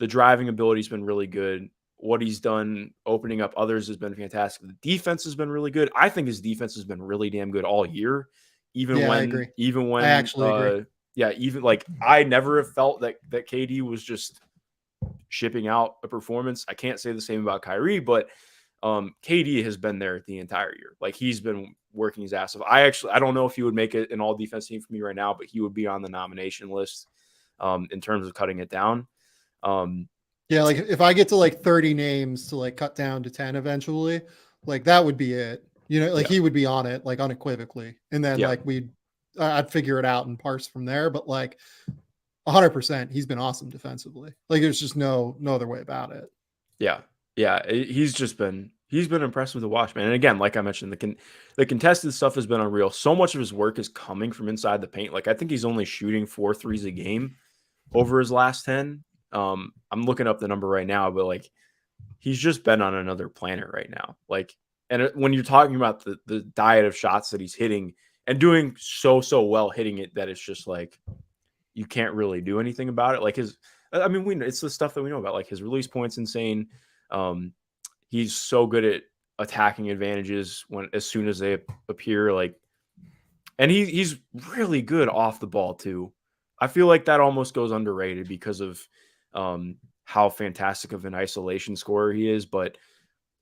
The driving ability has been really good. What he's done opening up others has been fantastic. The defense has been really good. I think his defense has been really damn good all year. Yeah, I agree. Even I actually agree. yeah, even like I never have felt that KD was just shipping out a performance. I can't say the same about Kyrie, but KD has been there the entire year. Like he's been working his ass off. I don't know if he would make it an all defense team for me right now, but he would be on the nomination list in terms of cutting it down. Yeah, like if I get to like 30 names to like cut down to 10 eventually, like that would be it. You know, like he would be on it like unequivocally. And then like I'd figure it out and parse from there. But like 100%, he's been awesome defensively. Like there's just no other way about it. Yeah. Yeah. He's been impressive to watch, man. And again, like I mentioned, the contested stuff has been unreal. So much of his work is coming from inside the paint. Like I think he's only shooting 4 threes a game over his last 10. I'm looking up the number right now, but like he's just been on another planet right now. Like, and when you're talking about the diet of shots that he's hitting and doing so well hitting it, that it's just like you can't really do anything about it. Like it's the stuff that we know about. Like his release point's insane. He's so good at attacking advantages as soon as they appear. Like, and he's really good off the ball too. I feel like that almost goes underrated because of how fantastic of an isolation scorer he is, but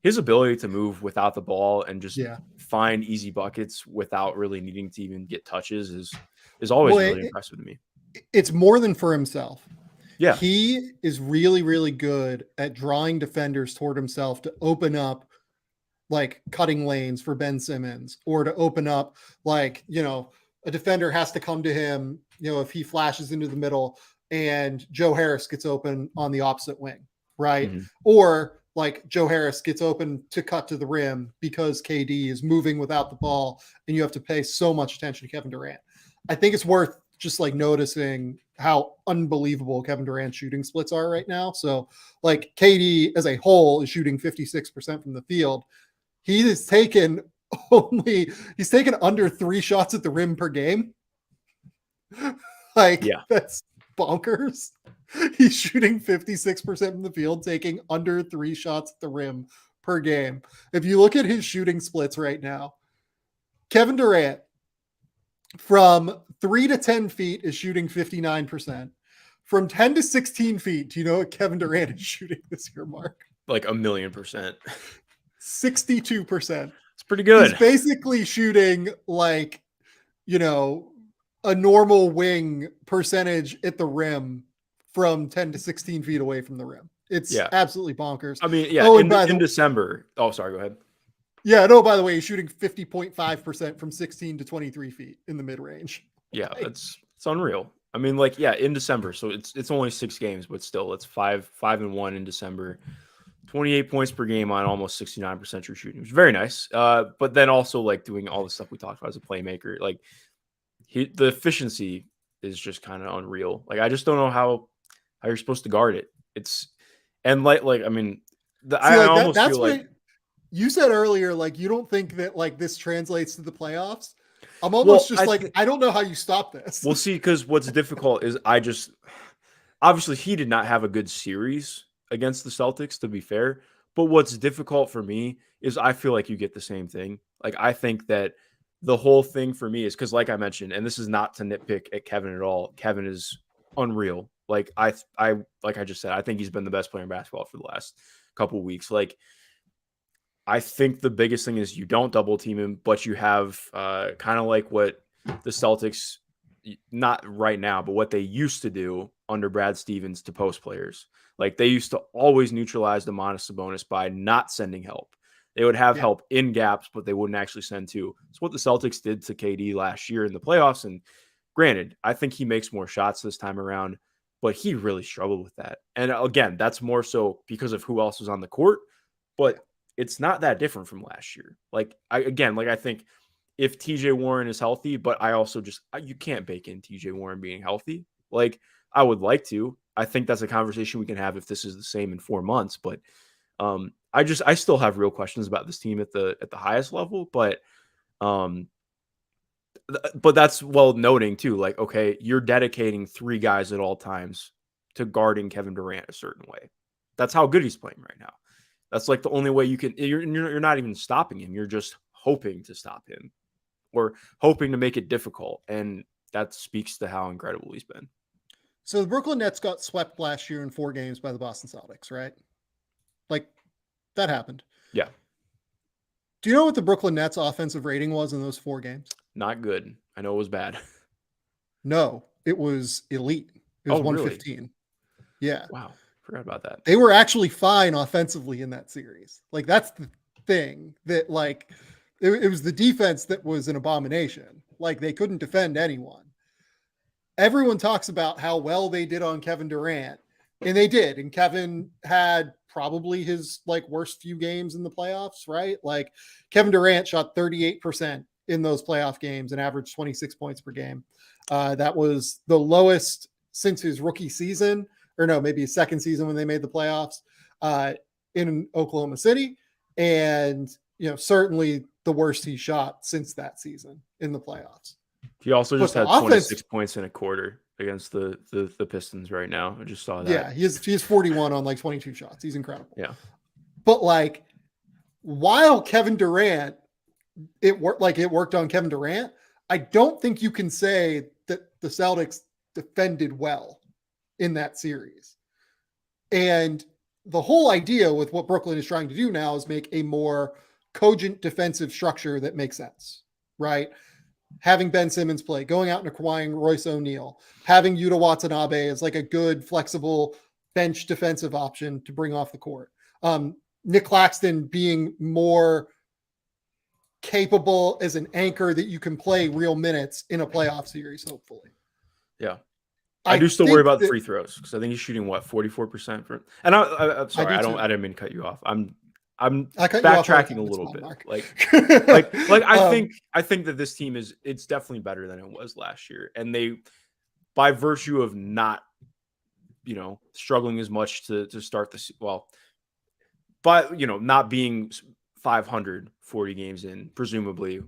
his ability to move without the ball and just find easy buckets without really needing to even get touches is always really impressive to me. It's more than for himself. Yeah. He is really, really good at drawing defenders toward himself to open up like cutting lanes for Ben Simmons, or to open up like, you know, a defender has to come to him, you know, if he flashes into the middle and Joe Harris gets open on the opposite wing, right? Mm-hmm. Or like Joe Harris gets open to cut to the rim because KD is moving without the ball and you have to pay so much attention to Kevin Durant. I think it's worth just like noticing how unbelievable Kevin Durant's shooting splits are right now. So like KD as a whole is shooting 56% from the field. He's taken under 3 shots at the rim per game. Like that's bonkers. He's shooting 56% from the field, taking under 3 shots at the rim per game. If you look at his shooting splits right now, Kevin Durant from 3 to 10 feet is shooting 59%. From 10 to 16 feet, do you know what Kevin Durant is shooting this year, Mark? Like 1,000,000%. 62%. It's pretty good. He's basically shooting like, you know, a normal wing percentage at the rim from 10 to 16 feet away from the rim. It's absolutely bonkers. I mean, in December. Oh, sorry, go ahead. Yeah, no, by the way, he's shooting 50.5% from 16 to 23 feet in the mid-range. Yeah, it's unreal. I mean, like, in December. So it's only 6 games, but still, it's 5-1 in December. 28 points per game on almost 69% true shooting, which is very nice. But then also like doing all the stuff we talked about as a playmaker, like the efficiency is just kind of unreal. Like I just don't know how you're supposed to guard it. I mean, I almost feel like you said earlier, like you don't think that like this translates to the playoffs. I'm almost I don't know how you stop this. We'll see, because what's difficult is obviously he did not have a good series against the Celtics, to be fair. But what's difficult for me is I feel like you get the same thing. Like I think that the whole thing for me is because, like I mentioned, and this is not to nitpick at Kevin at all, Kevin is unreal. Like I just said, I think he's been the best player in basketball for the last couple of weeks. Like I think the biggest thing is you don't double team him, but you have kind of like what the Celtics, not right now, but what they used to do under Brad Stevens to post players. Like they used to always neutralize Domantas Sabonis by not sending help. They would have help in gaps, but they wouldn't actually send to. It's what the Celtics did to KD last year in the playoffs. And granted, I think he makes more shots this time around, but he really struggled with that. And again, that's more so because of who else was on the court, but it's not that different from last year. Like I think if TJ Warren is healthy, but I also you can't bake in TJ Warren being healthy. Like I would like to. I think that's a conversation we can have if this is the same in 4 months, but I still have real questions about this team at the highest level, but that's well noting too. Like, okay, you're dedicating 3 guys at all times to guarding Kevin Durant a certain way. That's how good he's playing right now. That's like the only way you can. You're not even stopping him. You're just hoping to stop him or hoping to make it difficult, and that speaks to how incredible he's been. So the Brooklyn Nets got swept last year in 4 games by the Boston Celtics, right? Like, that happened. Yeah. Do you know what the Brooklyn Nets offensive rating was in those 4 games? Not good. I know it was bad. No, it was elite. It was 115. Really? Yeah. Wow. Forgot about that. They were actually fine offensively in that series. Like, that's the thing that, like, it was the defense that was an abomination. Like, they couldn't defend anyone. Everyone talks about how well they did on Kevin Durant, and they did. And Kevin had probably his like worst few games in the playoffs, right? Like, Kevin Durant shot 38% in those playoff games and averaged 26 points per game. That was the lowest since his rookie season, or no, maybe his second season when they made the playoffs in Oklahoma City. And, certainly the worst he shot since that season in the playoffs. He also just had 26 points in a quarter against the Pistons right now. I just saw that. Yeah, he has 41 on like 22 shots. He's incredible. Yeah. But like, while Kevin Durant, it worked on Kevin Durant, I don't think you can say that the Celtics defended well in that series. And the whole idea with what Brooklyn is trying to do now is make a more cogent defensive structure that makes sense, right? Having Ben Simmons play, going out and acquiring Royce O'Neal, having Yuta Watanabe as like a good, flexible bench defensive option to bring off the court. Nick Claxton being more capable as an anchor that you can play real minutes in a playoff series, hopefully. Yeah. I do still worry about the free throws because I think he's shooting 44% for. And I'm sorry, I didn't mean to cut you off. I'm backtracking a little bit. I think that this team it's definitely better than it was last year, and they, by virtue of not, struggling as much to start this but not being 540 games in, presumably,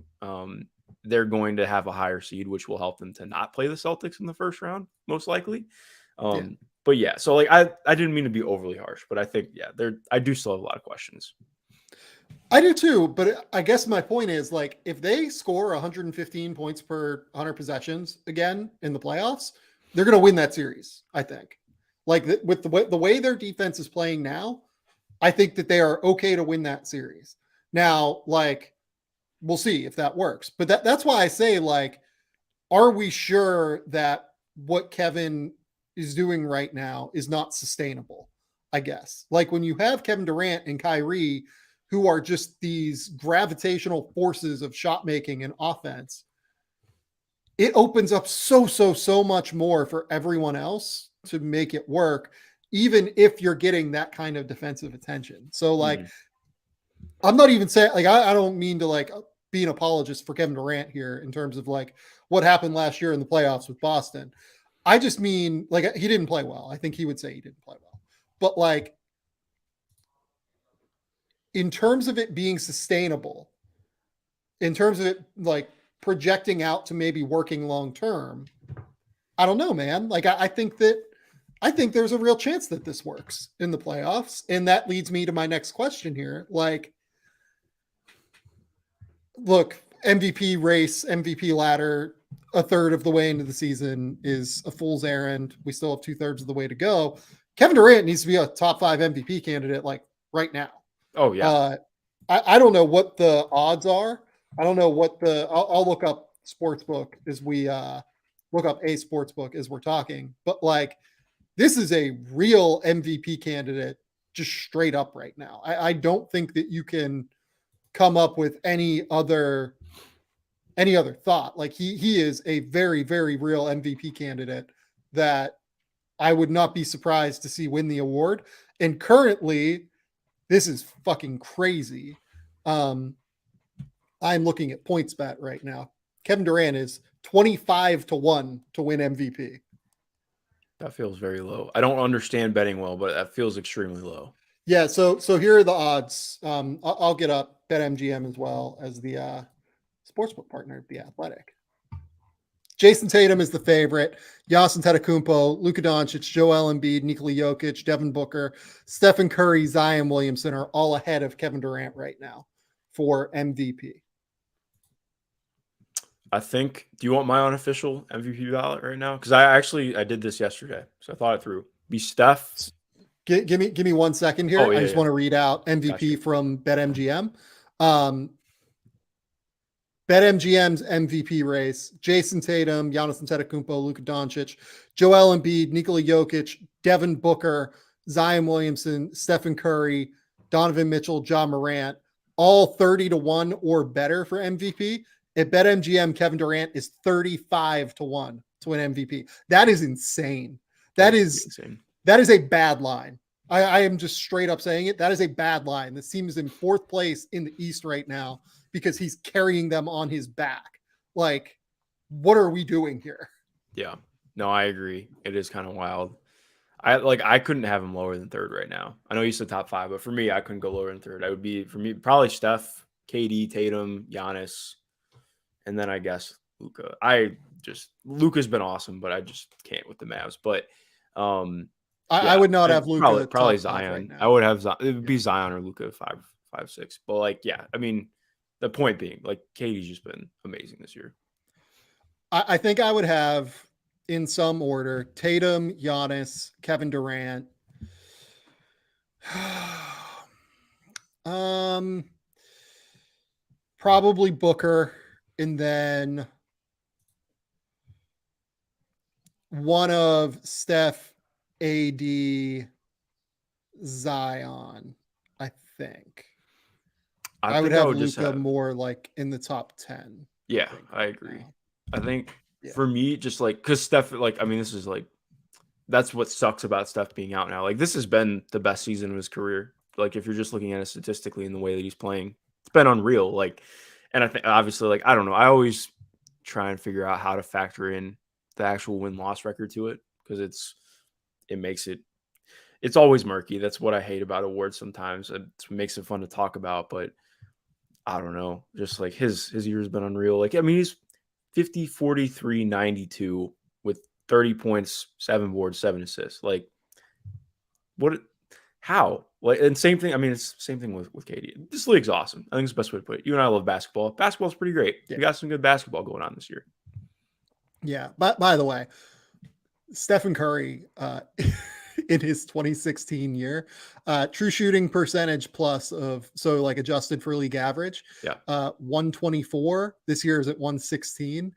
they're going to have a higher seed, which will help them to not play the Celtics in the first round, most likely. But yeah, so like I didn't mean to be overly harsh, but I think I do still have a lot of questions. I do too, but I guess my point is like if they score 115 points per 100 possessions again in the playoffs, they're going to win that series. I think, like with the way their defense is playing now, I think that they are okay to win that series. Now, like we'll see if that works, but that's why I say like, are we sure that what Kevin is doing right now is not sustainable? I guess like when you have Kevin Durant and Kyrie, who are just these gravitational forces of shot making and offense, it opens up so much more for everyone else to make it work, even if you're getting that kind of defensive attention. So like, I'm not even saying like, I don't mean to like be an apologist for Kevin Durant here in terms of like what happened last year in the playoffs with Boston. I just mean like he didn't play well. I think he would say he didn't play well, but like in terms of it being sustainable, in terms of it like projecting out to maybe working long-term, I don't know, man. Like I think there's a real chance that this works in the playoffs. And that leads me to my next question here. Like, look, MVP race, MVP ladder, a third of the way into the season is a fool's errand. We still have 2/3 of the way to go. Kevin Durant needs to be a top 5 MVP candidate like right now. Oh yeah. I don't know what the odds are. I don't know what I'll look up sportsbook as we look up a sportsbook as we're talking, but like this is a real MVP candidate just straight up right now. I don't think that you can come up with any other thought. Like he is a very, very real MVP candidate that I would not be surprised to see win the award. And currently, this is fucking crazy. I'm looking at PointsBet right now. Kevin Durant is 25-1 to win MVP. That feels very low. I don't understand betting well, but that feels extremely low. Yeah, so here are the odds. I'll get up BetMGM as well as the sportsbook partner of The Athletic. Jason Tatum is the favorite. Giannis Antetokounmpo, Luka Doncic, Joel Embiid, Nikola Jokic, Devin Booker, Stephen Curry, Zion Williamson are all ahead of Kevin Durant right now for MVP. I think. Do you want my unofficial MVP ballot right now? Because I did this yesterday, so I thought it through. Be Steph. Give me 1 second here. Oh yeah, I just want to read out MVP Gotcha. from BetMGM. BetMGM's MVP race: Jason Tatum, Giannis Antetokounmpo, Luka Doncic, Joel Embiid, Nikola Jokic, Devin Booker, Zion Williamson, Stephen Curry, Donovan Mitchell, John Morant, all 30-1 or better for MVP. At BetMGM, Kevin Durant is 35-1 to win MVP. That is insane. That is insane. That is a bad line. I am just straight up saying it. That is a bad line. This team is in 4th place in the East right now because he's carrying them on his back. Like, what are we doing here? Yeah. No, I agree. It is kind of wild. I couldn't have him lower than 3rd right now. I know you said top 5, but for me, I couldn't go lower than 3rd. I would be, for me, probably Steph, KD, Tatum, Giannis, and then I guess Luka. Luka's been awesome, but I just can't with the Mavs. But I would not have Luka probably top 5 right Zion. now. I would have Zion. It would be Zion or Luka 5, 6. But like, yeah, I mean, the point being, like, KD's just been amazing this year. I think I would have, in some order, Tatum, Giannis, Kevin Durant. Probably Booker, and then one of Steph, AD, Zion, I think. I would have Luka more like in the top 10. Yeah, I agree. I think for me, just like, because Steph, like, I mean, this is like, that's what sucks about Steph being out now. Like, this has been the best season of his career. Like, if you're just looking at it statistically in the way that he's playing, it's been unreal. Like, and I think obviously, like, I don't know. I always try and figure out how to factor in the actual win-loss record to it, because it's always murky. That's what I hate about awards sometimes. It makes it fun to talk about, but I don't know. Just like his year has been unreal. Like, I mean, he's 50, 43, 92 with 30 points, 7 boards, 7 assists. Like, how? Like, and same thing. I mean, it's the same thing with KD. This league's awesome. I think it's the best way to put it. You and I love basketball. Basketball's pretty great. Yeah. We got some good basketball going on this year. Yeah. But by the way, Stephen Curry, in his 2016 year, true shooting percentage plus of, so like adjusted for league average, 124. This year is at 116.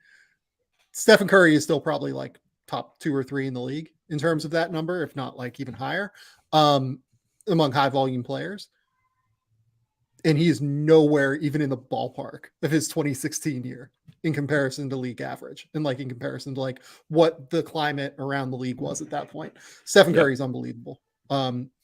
Stephen Curry is still probably like top 2 or 3 in the league in terms of that number, if not like even higher, among high volume players. And he is nowhere even in the ballpark of his 2016 year in comparison to league average, and like in comparison to like what the climate around the league was at that point. Stephen Curry is unbelievable.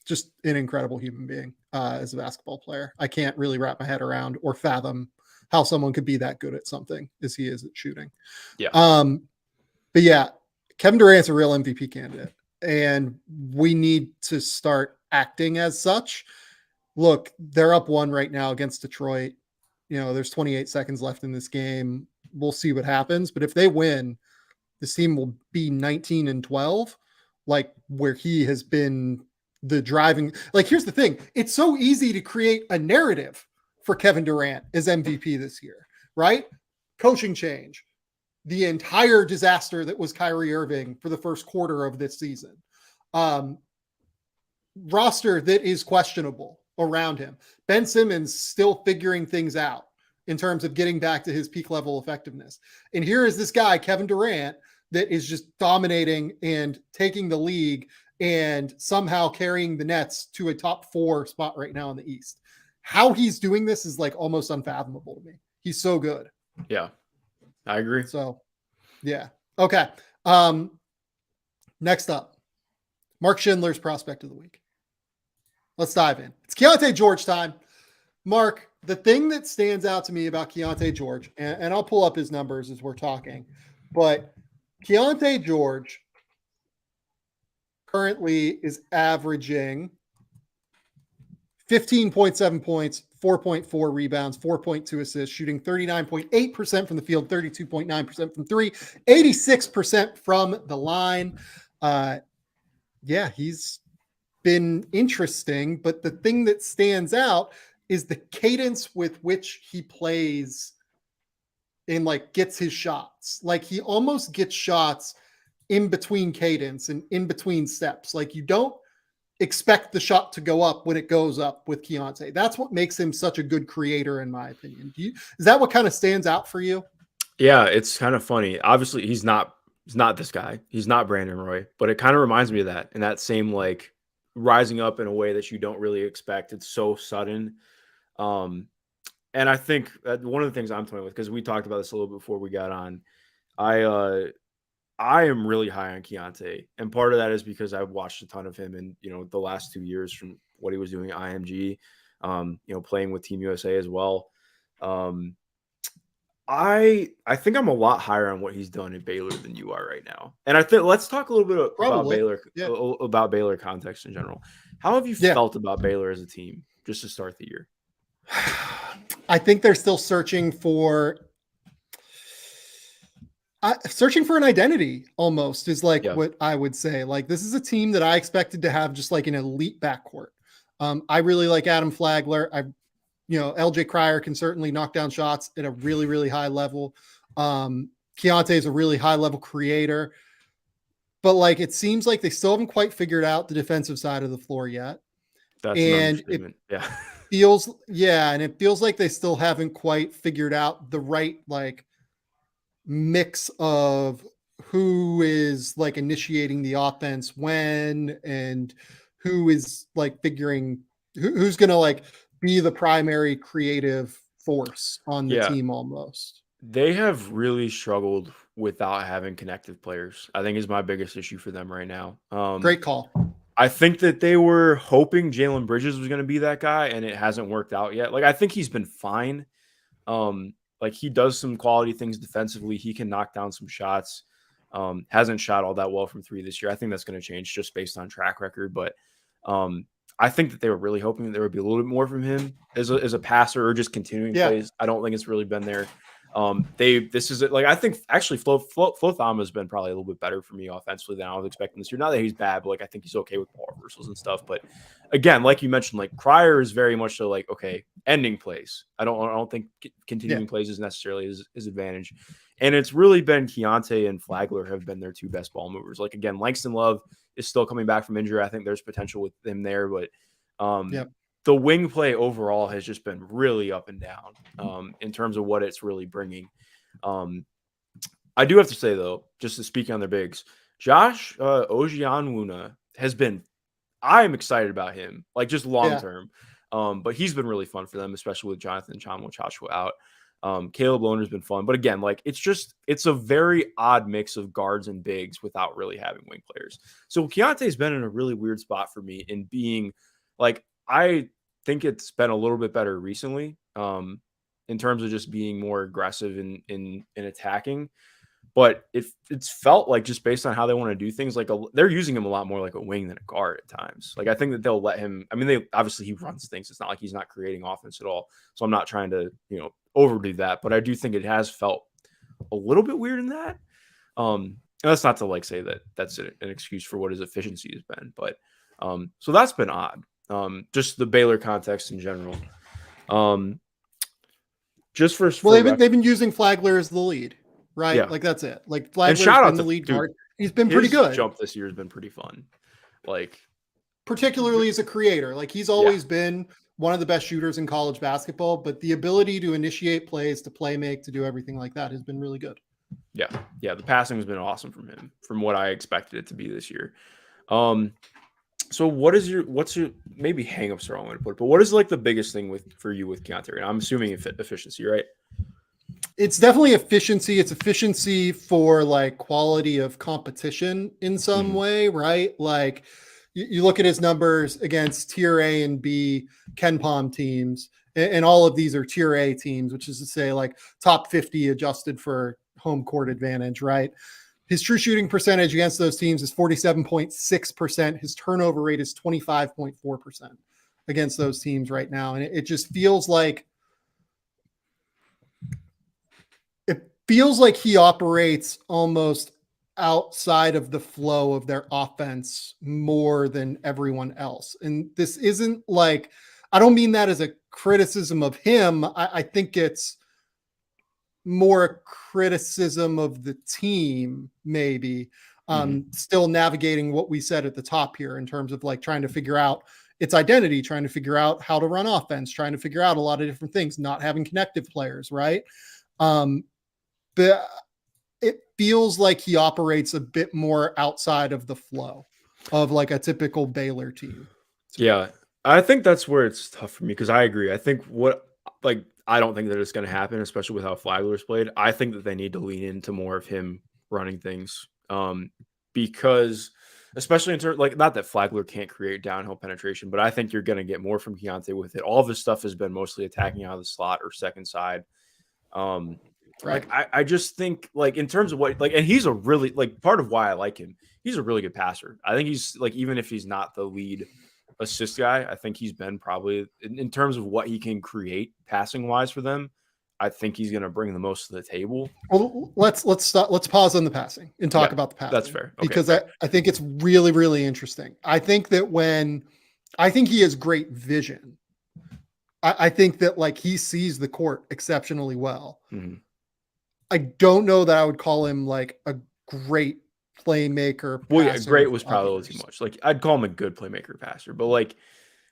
Just an incredible human being as a basketball player. I can't really wrap my head around or fathom how someone could be that good at something as he is at shooting. Yeah. But yeah, Kevin Durant's a real MVP candidate, and we need to start acting as such. Look, they're up 1 right now against Detroit. You know, there's 28 seconds left in this game. We'll see what happens. But if they win, this team will be 19-12, like where he has been the driving. Like, here's the thing. It's so easy to create a narrative for Kevin Durant as MVP this year, right? Coaching change, the entire disaster that was Kyrie Irving for the first quarter of this season, roster that is questionable around him. Ben Simmons still figuring things out in terms of getting back to his peak level effectiveness. And here is this guy, Kevin Durant, that is just dominating and taking the league and somehow carrying the Nets to a top 4 spot right now in the East. How he's doing this is like almost unfathomable to me. He's so good. Yeah, I agree. So, yeah. Okay. Next up, Mark Schindler's prospect of the week. Let's dive in. It's Keyonte George time. Mark, the thing that stands out to me about Keyonte George, and I'll pull up his numbers as we're talking, but Keyonte George currently is averaging 15.7 points, 4.4 rebounds, 4.2 assists, shooting 39.8% from the field, 32.9% from three, 86% from the line. Yeah, he's been interesting, but the thing that stands out is the cadence with which he plays and like gets his shots. Like he almost gets shots in between cadence and in between steps. Like you don't expect the shot to go up when it goes up with Keyonte. That's what makes him such a good creator, in my opinion. Is that what kind of stands out for you? Yeah, it's kind of funny. Obviously, he's not this guy. He's not Brandon Roy, but it kind of reminds me of that, and that same like rising up in a way that you don't really expect. It's so sudden. Um, and I think one of the things I'm toying with, because we talked about this a little bit before we got on, I am really high on Keyonte, and part of that is because I've watched a ton of him in the last 2 years from what he was doing at IMG, playing with Team USA as well. I think I'm a lot higher on what he's done at Baylor than you are right now, and I think let's talk a little bit about Probably. Baylor, Yeah. about Baylor context in general. How have you felt about Baylor as a team just to start the year? I think they're still searching for an identity, almost, is like what I would say. Like, this is a team that I expected to have just like an elite backcourt. I really like Adam Flagler. LJ Cryer can certainly knock down shots at a really, really high level. Keyonte is a really high level creator, but like, it seems like they still haven't quite figured out the defensive side of the floor yet. That's an understatement. And it feels like they still haven't quite figured out the right, like, mix of who is like initiating the offense when, and who is like figuring who's going to like be the primary creative force on the team. Almost, they have really struggled without having connective players, I think, is my biggest issue for them right now. Great call. I think that they were hoping Jalen Bridges was going to be that guy, and it hasn't worked out yet. Like, I think he's been fine. Like, he does some quality things defensively. He can knock down some shots. Hasn't shot all that well from three this year. I think that's going to change just based on track record. But I think that they were really hoping that there would be a little bit more from him as a passer or just continuing plays. I don't think it's really been there. I think actually Flo Thama has been probably a little bit better for me offensively than I was expecting this year. Not that he's bad, but like, I think he's okay with ball reversals and stuff. But again, like you mentioned, like, Cryer is very much so like, okay, ending plays. I don't think continuing plays is necessarily his advantage. And it's really been Keyonte and Flagler have been their two best ball movers. Like, again, Langston Love is still coming back from injury. I think there's potential with him there, but the wing play overall has just been really up and down in terms of what it's really bringing. I do have to say, though, just to speak on their bigs, Josh Ojianwuna has been – I'm excited about him, like, just long-term. But he's been really fun for them, especially with Jonathan Tchamwa-Tchatchoua out. Caleb Lohner's been fun. But, again, like, it's a very odd mix of guards and bigs without really having wing players. So Keyonte's been in a really weird spot for me in being – like, I think it's been a little bit better recently in terms of just being more aggressive in attacking. But it's felt like, just based on how they want to do things, like they're using him a lot more like a wing than a guard at times. Like, I think that they'll let him. I mean, obviously he runs things. It's not like he's not creating offense at all. So I'm not trying to overdo that. But I do think it has felt a little bit weird in that. And that's not to like say that that's an excuse for what his efficiency has been. But so that's been odd. Just the Baylor context in general. Just for they've been using Flagler as the lead, right? Yeah. Like, that's it. Like, Flagler's been the lead guard. He's been pretty good. Jump this year has been pretty fun. Like, particularly as a creator, like, he's always been one of the best shooters in college basketball, but the ability to initiate plays, to play make, to do everything like that has been really good. Yeah. The passing has been awesome from him, from what I expected it to be this year. So what's your maybe hang-up's the wrong way to put it, but what is like the biggest thing for you with Keyonte? I'm assuming efficiency, right? It's definitely efficiency. It's efficiency for like quality of competition in some way, right? Like, you look at his numbers against tier A and B KenPom teams, and all of these are tier A teams, which is to say like top 50 adjusted for home court advantage, right? His true shooting percentage against those teams is 47.6%. His turnover rate is 25.4%. against those teams right now. And it just feels like he operates almost outside of the flow of their offense more than everyone else. And this isn't like, I don't mean that as a criticism of him. I think it's more a criticism of the team, maybe. Still navigating what we said at the top here in terms of like trying to figure out its identity, trying to figure out how to run offense, trying to figure out a lot of different things, not having connective players, right? But it feels like he operates a bit more outside of the flow of like a typical Baylor team. Yeah, I think that's where it's tough for me because I agree. I think I don't think that it's going to happen, especially with how Flagler's played. I think that they need to lean into more of him running things, because especially in terms not that Flagler can't create downhill penetration, but I think you're going to get more from Keyonte with it. All of this stuff has been mostly attacking out of the slot or second side. Right. I just think in terms of and he's a really part of why I like him. He's a really good passer. I think he's even if he's not the lead assist guy, I think he's been probably in terms of what he can create passing wise for them. I think he's going to bring the most to the table. Well, let's pause on the passing and talk about the passing. That's fair. Okay, because I think it's really, really interesting. I think that I think he has great vision. I think that he sees the court exceptionally well. Mm-hmm. I don't know that I would call him like a great playmaker. Well, yeah, great was probably a little too much. I'd call him a good playmaker passer, but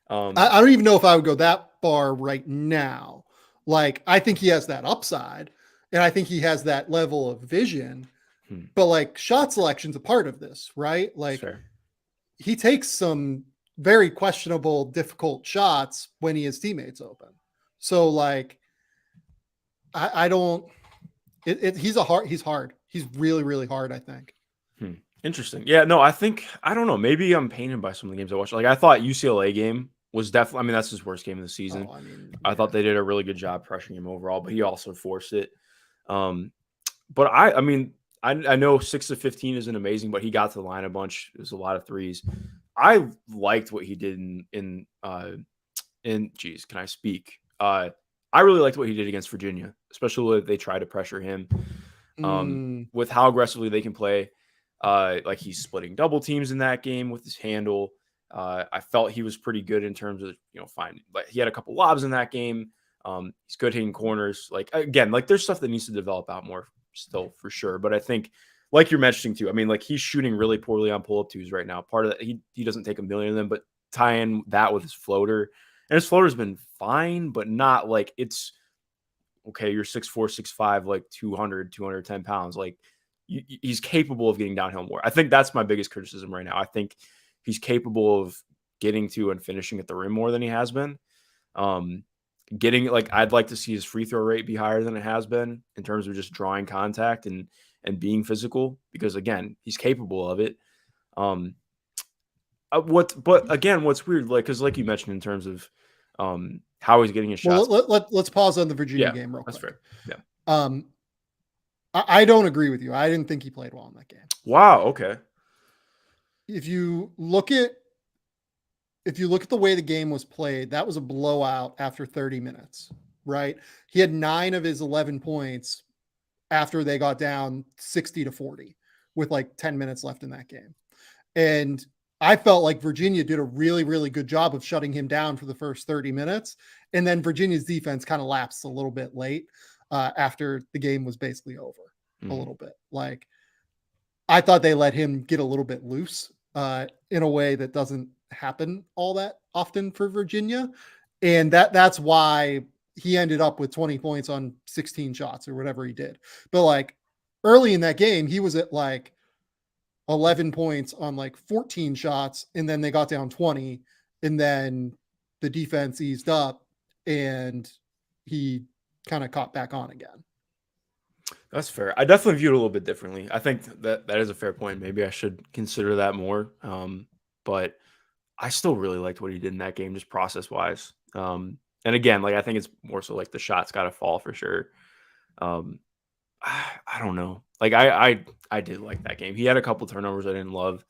I don't even know if I would go that far right now. I think he has that upside, and I think he has that level of vision. But shot selection's a part of this, right? He takes some very questionable, difficult shots when he has teammates open. So I don't. He's hard. He's really, really hard, I think. Interesting. Yeah, no, I don't know. Maybe I'm painted by some of the games I watched. I thought UCLA game was definitely, that's his worst game of the season. I thought they did a really good job pressuring him overall, but he also forced it. But I know 6 of 15 isn't amazing, but he got to the line a bunch. It was a lot of threes. I liked what he did in geez, can I speak? I really liked what he did against Virginia, especially when they tried to pressure him. With how aggressively they can play. He's splitting double teams in that game with his handle. I felt he was pretty good in terms of, finding, he had a couple lobs in that game. He's good hitting corners. Again, there's stuff that needs to develop out more still for sure. But I think, you're mentioning too, he's shooting really poorly on pull-up twos right now. Part of that, he doesn't take a million of them, but tie in that with his floater. And his floater's been fine, but not it's okay. You're 6'4", 6'5", 210 pounds. He's capable of getting downhill more. I think that's my biggest criticism right now. I think he's capable of getting to and finishing at the rim more than he has been. I'd like to see his free throw rate be higher than it has been in terms of just drawing contact and being physical, because again, he's capable of it. But again, what's weird, because you mentioned in terms of how he's getting his shots. Well, let's pause on the Virginia game real quick. That's fair. Yeah. I don't agree with you. I didn't think he played well in that game. Wow. Okay. If you look at the way the game was played, that was a blowout after 30 minutes, right? He had 9 of his 11 points after they got down 60-40 with 10 minutes left in that game. And I felt like Virginia did a really, really good job of shutting him down for the first 30 minutes. And then Virginia's defense kind of lapsed a little bit late after the game was basically over a little bit. I thought they let him get a little bit loose in a way that doesn't happen all that often for Virginia. And that's why he ended up with 20 points on 16 shots or whatever he did. But early in that game, he was at 11 points on 14 shots, and then they got down 20, and then the defense eased up and he kind of caught back on again. That's fair. I definitely view it a little bit differently. I think that is a fair point. Maybe I should consider that more. But I still really liked what he did in that game, just process wise. And again, I think it's more so the shots got to fall for sure. I don't know. I did like that game. He had a couple turnovers I didn't love.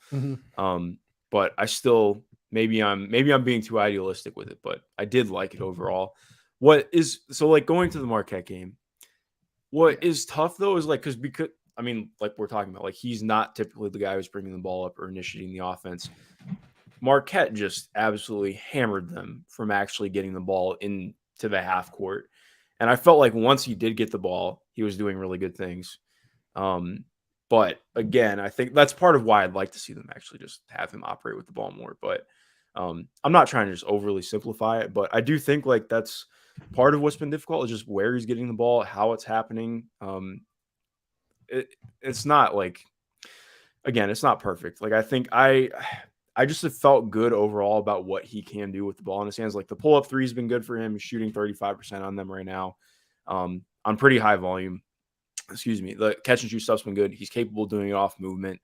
But I still, maybe I'm being too idealistic with it, but I did like it overall. Going to the Marquette game, what is tough though is because I mean, like we're talking about, like he's not typically the guy who's bringing the ball up or initiating the offense. Marquette just absolutely hammered them from actually getting the ball into the half court. And I felt like once he did get the ball, he was doing really good things. But again, I think that's part of why I'd like to see them actually just have him operate with the ball more. But I'm not trying to just overly simplify it, but I do think like that's part of what's been difficult is just where he's getting the ball, how it's happening. It's not like, again, it's not perfect. Like I think I just have felt good overall about what he can do with the ball in his hands. Like the pull-up three has been good for him. He's shooting 35% on them right now, on pretty high volume. Excuse me. The catch and shoot stuff's been good. He's capable of doing it off movement.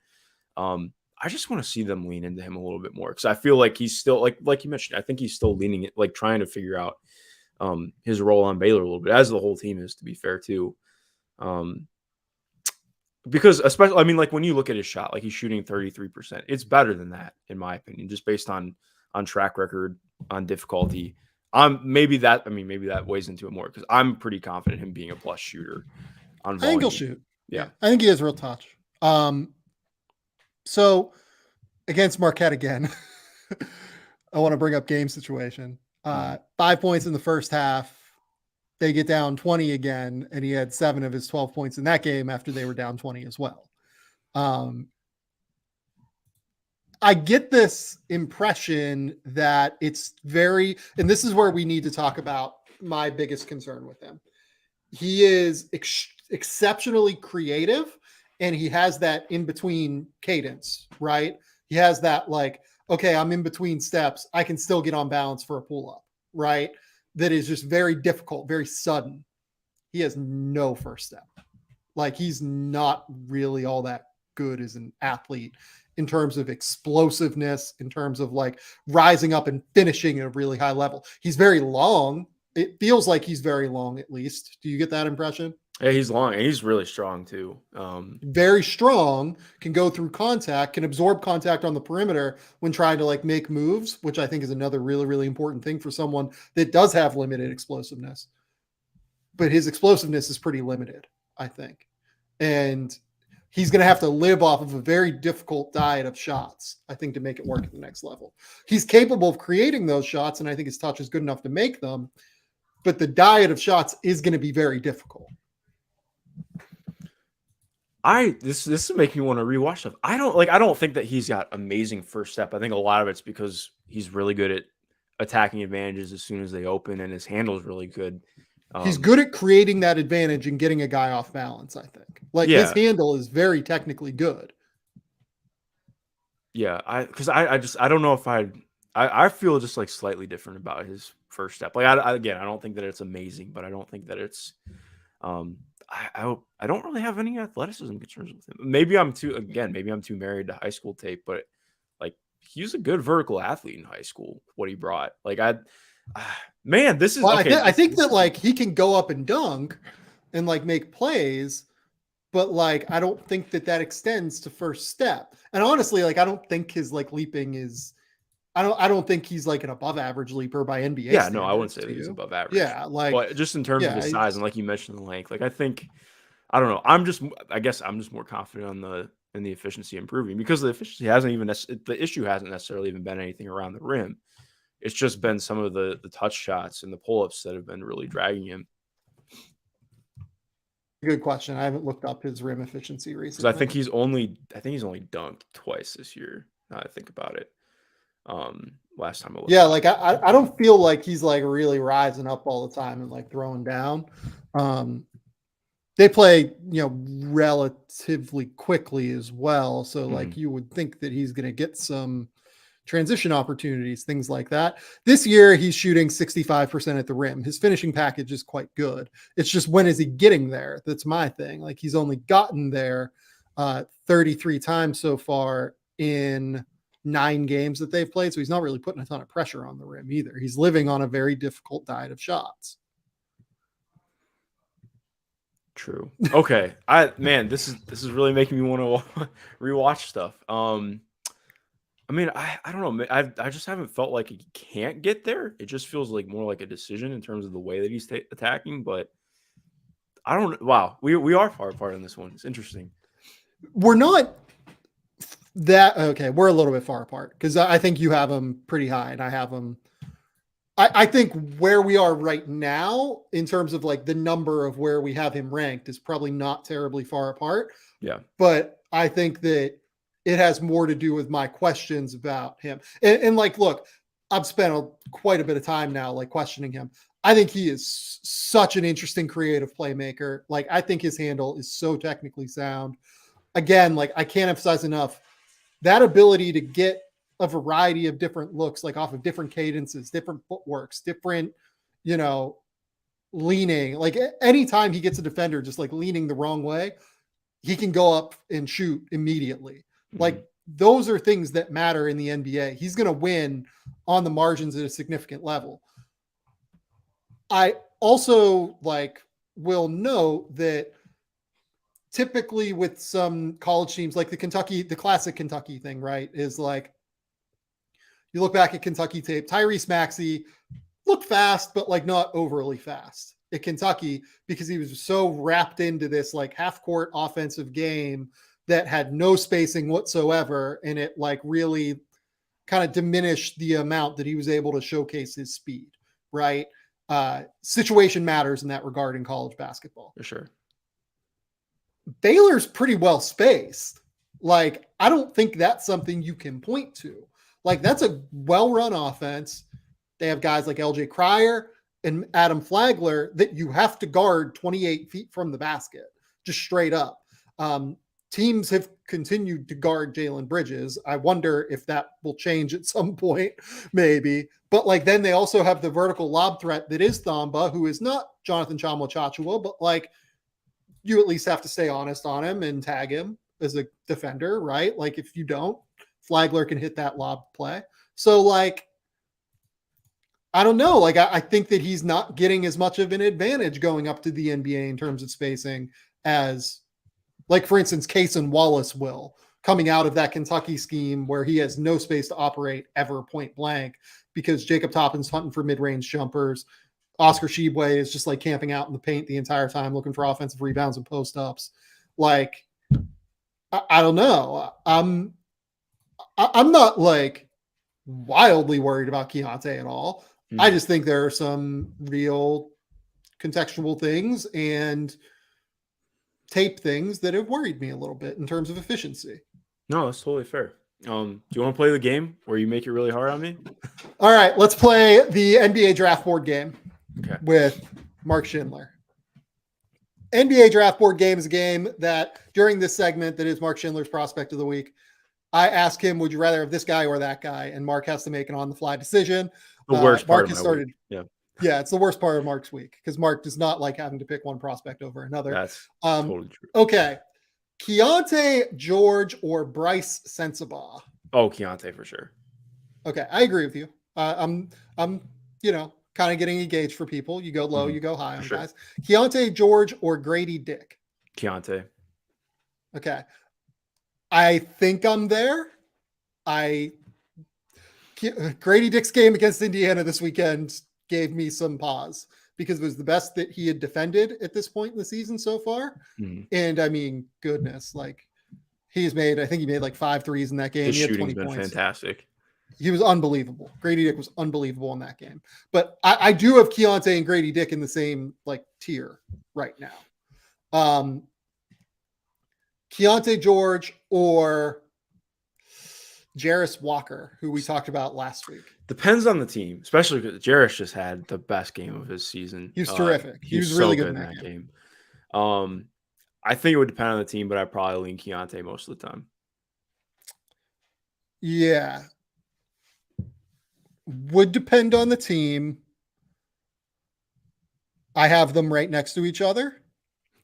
I just want to see them lean into him a little bit more because I feel like he's still like you mentioned. I think he's still leaning it, like trying to figure out his role on Baylor a little bit, as the whole team is, to be fair too. Because especially, I mean, like when you look at his shot, like he's shooting 33%. It's better than that, in my opinion, just based on track record, on difficulty. Maybe that weighs into it more because I'm pretty confident him being a plus shooter on volume. I think he'll shoot. Yeah. I think he has real touch. So against Marquette again, I want to bring up game situation. 5 points in the first half. They get down 20 again, and he had 7 of his 12 points in that game after they were down 20 as well. I get this impression that it's very, and this is where we need to talk about my biggest concern with him. He is exceptionally creative, and he has that in-between cadence, right? He has that like, okay, I'm in between steps. I can still get on balance for a pull-up, right? That is just very difficult, very sudden. He has no first step. Like he's not really all that good as an athlete in terms of explosiveness, in terms of like rising up and finishing at a really high level. He's very long. It feels like he's very long, at least. Do you get that impression? Yeah, he's long and he's really strong too. Very strong, can go through contact, can absorb contact on the perimeter when trying to like make moves, which I think is another really, really important thing for someone that does have limited explosiveness. But his explosiveness is pretty limited, I think. And he's going to have to live off of a very difficult diet of shots, I think, to make it work at the next level. He's capable of creating those shots, and I think his touch is good enough to make them. But the diet of shots is going to be very difficult. This is making me want to rewatch stuff. I don't think that he's got amazing first step. I think a lot of it's because he's really good at attacking advantages as soon as they open, and his handle is really good. He's good at creating that advantage and getting a guy off balance, I think. Like his handle is very technically good. Yeah, I don't know if I feel just like slightly different about his first step. Like I don't think that it's amazing, but I don't think that it's I don't really have any athleticism concerns with him. Maybe I'm too married to high school tape, but like he was a good vertical athlete in high school. What he brought, like this is. Well, okay, I think that like he can go up and dunk and like make plays, but like I don't think that extends to first step. And honestly, like I don't think his like leaping is. I don't think he's like an above average leaper by NBA. Yeah, no, I wouldn't say that he's above average. Yeah, like but just in terms of his size and like you mentioned the length, like I don't know. I guess I'm just more confident in the efficiency improving because the efficiency the issue hasn't necessarily even been anything around the rim. It's just been some of the touch shots and the pull-ups that have been really dragging him. Good question. I haven't looked up his rim efficiency recently. Because I think he's only dunked twice this year. Now I think about it. Last time I looked. Yeah, like I don't feel like he's like really rising up all the time and like throwing down. They play, relatively quickly as well. So like you would think that he's going to get some transition opportunities, things like that. This year, he's shooting 65% at the rim. His finishing package is quite good. It's just when is he getting there? That's my thing. Like he's only gotten there 33 times so far in 9 games that they've played. So he's not really putting a ton of pressure on the rim either. He's living on a very difficult diet of shots. True. Okay. This is really making me want to rewatch stuff. I mean, I don't know. I just haven't felt like he can't get there. It just feels like more like a decision in terms of the way that he's attacking. But I don't. Wow, we are far apart on this one. It's interesting. We're not that okay. We're a little bit far apart because I think you have him pretty high, and I have him. I think where we are right now, in terms of like the number of where we have him ranked, is probably not terribly far apart. Yeah. But I think that it has more to do with my questions about him. And like, look, I've spent quite a bit of time now, like questioning him. I think he is such an interesting creative playmaker. Like, I think his handle is so technically sound. Again, like I can't emphasize enough that ability to get a variety of different looks, like off of different cadences, different footworks, different, leaning. Like anytime he gets a defender just like leaning the wrong way, he can go up and shoot immediately. Mm-hmm. Like those are things that matter in the NBA. He's going to win on the margins at a significant level. I also will note that typically with some college teams, like the classic Kentucky thing, right, is like, you look back at Kentucky tape, Tyrese Maxey looked fast, but like not overly fast at Kentucky because he was so wrapped into this like half court offensive game that had no spacing whatsoever. And it like really kind of diminished the amount that he was able to showcase his speed, right? Situation matters in that regard in college basketball. For sure. Baylor's pretty well spaced. Like, I don't think that's something you can point to. Like, that's a well-run offense. They have guys like LJ Cryer and Adam Flagler that you have to guard 28 feet from the basket, just straight up. Teams have continued to guard Jalen Bridges. I wonder if that will change at some point, maybe. But like, then they also have the vertical lob threat that is Thamba, who is not Jonathan Tchamwa-Tchatchoua, but like, you at least have to stay honest on him and tag him as a defender, right? Like, if you don't, Flagler can hit that lob play. So like, I don't know. Like, I think that he's not getting as much of an advantage going up to the NBA in terms of spacing as, like, for instance, Cason Wallace will, coming out of that Kentucky scheme where he has no space to operate ever point blank because Jacob Toppin's hunting for mid-range jumpers. Oscar Tshiebwe is just like camping out in the paint the entire time looking for offensive rebounds and post-ups. Like, I don't know. I'm not like wildly worried about Keyonte at all. Mm-hmm. I just think there are some real contextual things and tape things that have worried me a little bit in terms of efficiency. No, that's totally fair. Do you want to play the game where you make it really hard on me? All right, let's play the NBA draft board game with Mark Schindler. NBA draft board game is a game that during this segment that is Mark Schindler's prospect of the week, I ask him, would you rather have this guy or that guy? And Mark has to make an on-the-fly decision. The worst part of my week. Yeah, it's the worst part of Mark's week because Mark does not like having to pick one prospect over another. That's totally true. Okay. Keyonte George or Bryce Sensabaugh? Oh, Keyonte for sure. Okay, I agree with you. I'm kind of getting a gauge for people. You go low, you go high on guys. Keyonte George or Grady Dick? Keyonte. Okay. I think I'm there. Grady Dick's game against Indiana this weekend gave me some pause because it was the best that he had defended at this point in the season so far. Mm-hmm. And I mean, goodness, like I think he made like 5 threes in that game. His he had shooting's 20 been points. Fantastic. He was unbelievable. Grady Dick was unbelievable in that game. But I do have Keyonte and Grady Dick in the same like tier right now. Keyonte George or Jarris Walker, who we talked about last week. Depends on the team, especially because Jarris just had the best game of his season. He was terrific. He was really good in that game. I think it would depend on the team, but I'd probably lean Keyonte most of the time. Yeah. Would depend on the team. I have them right next to each other.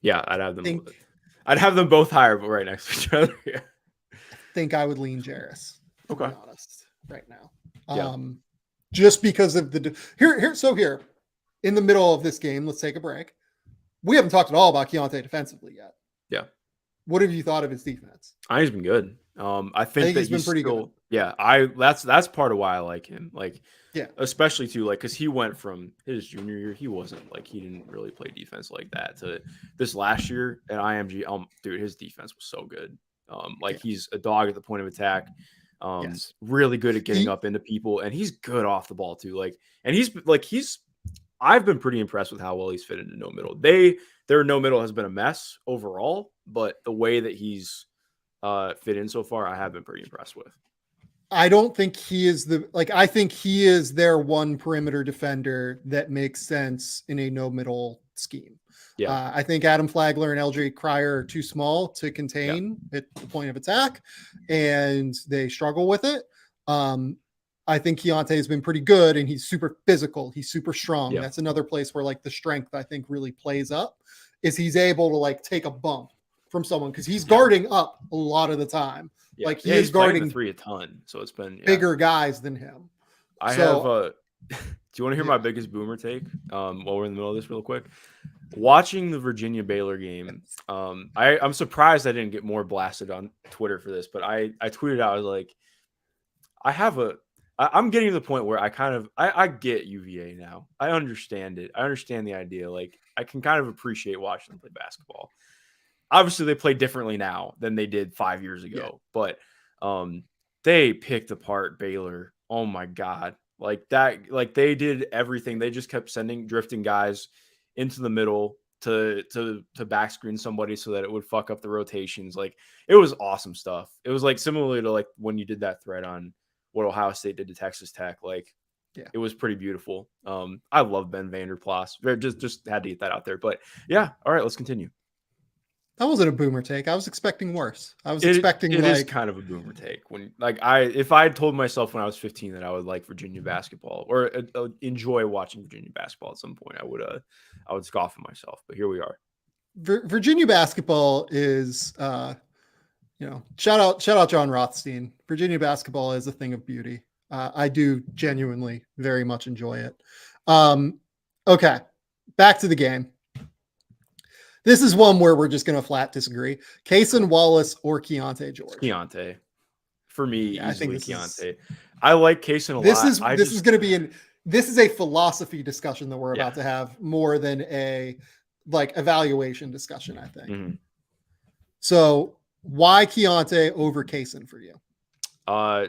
Yeah, I'd have them both higher, but right next to each other. Yeah. I think I would lean Jarris. Okay. To be honest, right now. Just because of here in the middle of this game, let's take a break. We haven't talked at all about Keyonte defensively yet. Yeah. What have you thought of his defense? He's been good. I think that he's been pretty good. Yeah, that's part of why I like him. Like, Yeah. especially too, like, because he went from his junior year, he didn't really play defense like that to this last year at IMG. Dude, his defense was so good. Like Yeah. he's a dog at the point of attack. Yes. Really good at getting up into people, and he's good off the ball too. Like, and he's I've been pretty impressed with how well he's fit into no middle. Their no middle has been a mess overall, but the way that he's fit in so far, I have been pretty impressed with. I don't think he is I think he is their one perimeter defender that makes sense in a no middle scheme. Yeah. I think Adam Flagler and LJ Cryer are too small to contain at the point of attack, and they struggle with it. I think Keyonte has been pretty good, and he's super physical. He's super strong. Yeah. That's another place where like the strength I think really plays up, is he's able to like take a bump from someone because he's guarding up a lot of the time. Yeah. Like he's guarding the three a ton, so it's been bigger guys than him. I have do you want to hear my biggest boomer take? While we're in the middle of this real quick. Watching the Virginia Baylor game, I'm surprised I didn't get more blasted on Twitter for this, but I tweeted out, I was like, I'm getting to the point where I get UVA now. I understand it. I understand the idea. Like, I can kind of appreciate watching them play basketball. Obviously, they play differently now than they did 5 years ago, but they picked apart Baylor. Oh my God. Like that, like they did everything. They just kept drifting guys into the middle to back screen somebody so that it would fuck up the rotations. Like, it was awesome stuff. It was like similar to like when you did that thread on what Ohio State did to Texas Tech. Like, it was pretty beautiful. I love Ben Vanderplas. Just had to get that out there. But yeah, all right, let's continue. That wasn't a boomer take. I was expecting worse. I was expecting it is kind of a boomer take. When if I had told myself when I was 15 that I would like Virginia basketball or enjoy watching Virginia basketball at some point, I would scoff at myself. But here we are. Virginia basketball is, shout out John Rothstein. Virginia basketball is a thing of beauty. I do genuinely very much enjoy it. Okay, back to the game. This is one where we're just going to flat disagree. Cason Wallace or Keyonte George? Keyonte. For me, easily Keyonte. I like Cason a lot. This is going to be this is a philosophy discussion that we're about to have more than a evaluation discussion, I think. Mm-hmm. So why Keyonte over Cason for you?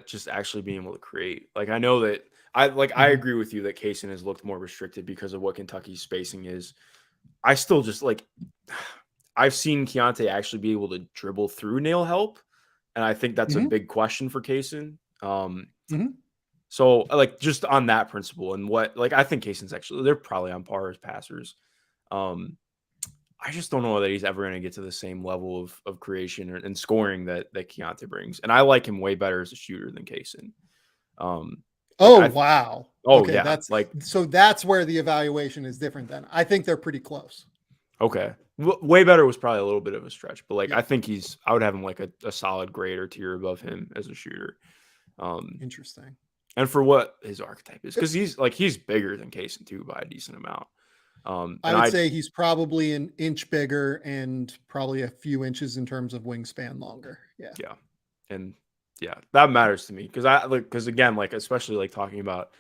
Just actually being able to create. Like, I know that I agree with you that Cason has looked more restricted because of what Kentucky's spacing is. I still just I've seen Keyonte actually be able to dribble through nail help, and I think that's a big question for Cason. So just on that principle and I think Cason's they're probably on par as passers. I just don't know that he's ever going to get to the same level of creation and scoring that Keyonte brings, and I like him way better as a shooter than Cason. Wow. Oh, okay, yeah. So that's where the evaluation is different then. I think they're pretty close. Okay. Way better was probably a little bit of a stretch, but I think I would have him a solid grade or tier above him as a shooter. Interesting. And for what his archetype is, because he's bigger than Cason too by a decent amount. I would say he's probably an inch bigger and probably a few inches in terms of wingspan longer. Yeah. Yeah. And yeah, that matters to me because again, especially talking about,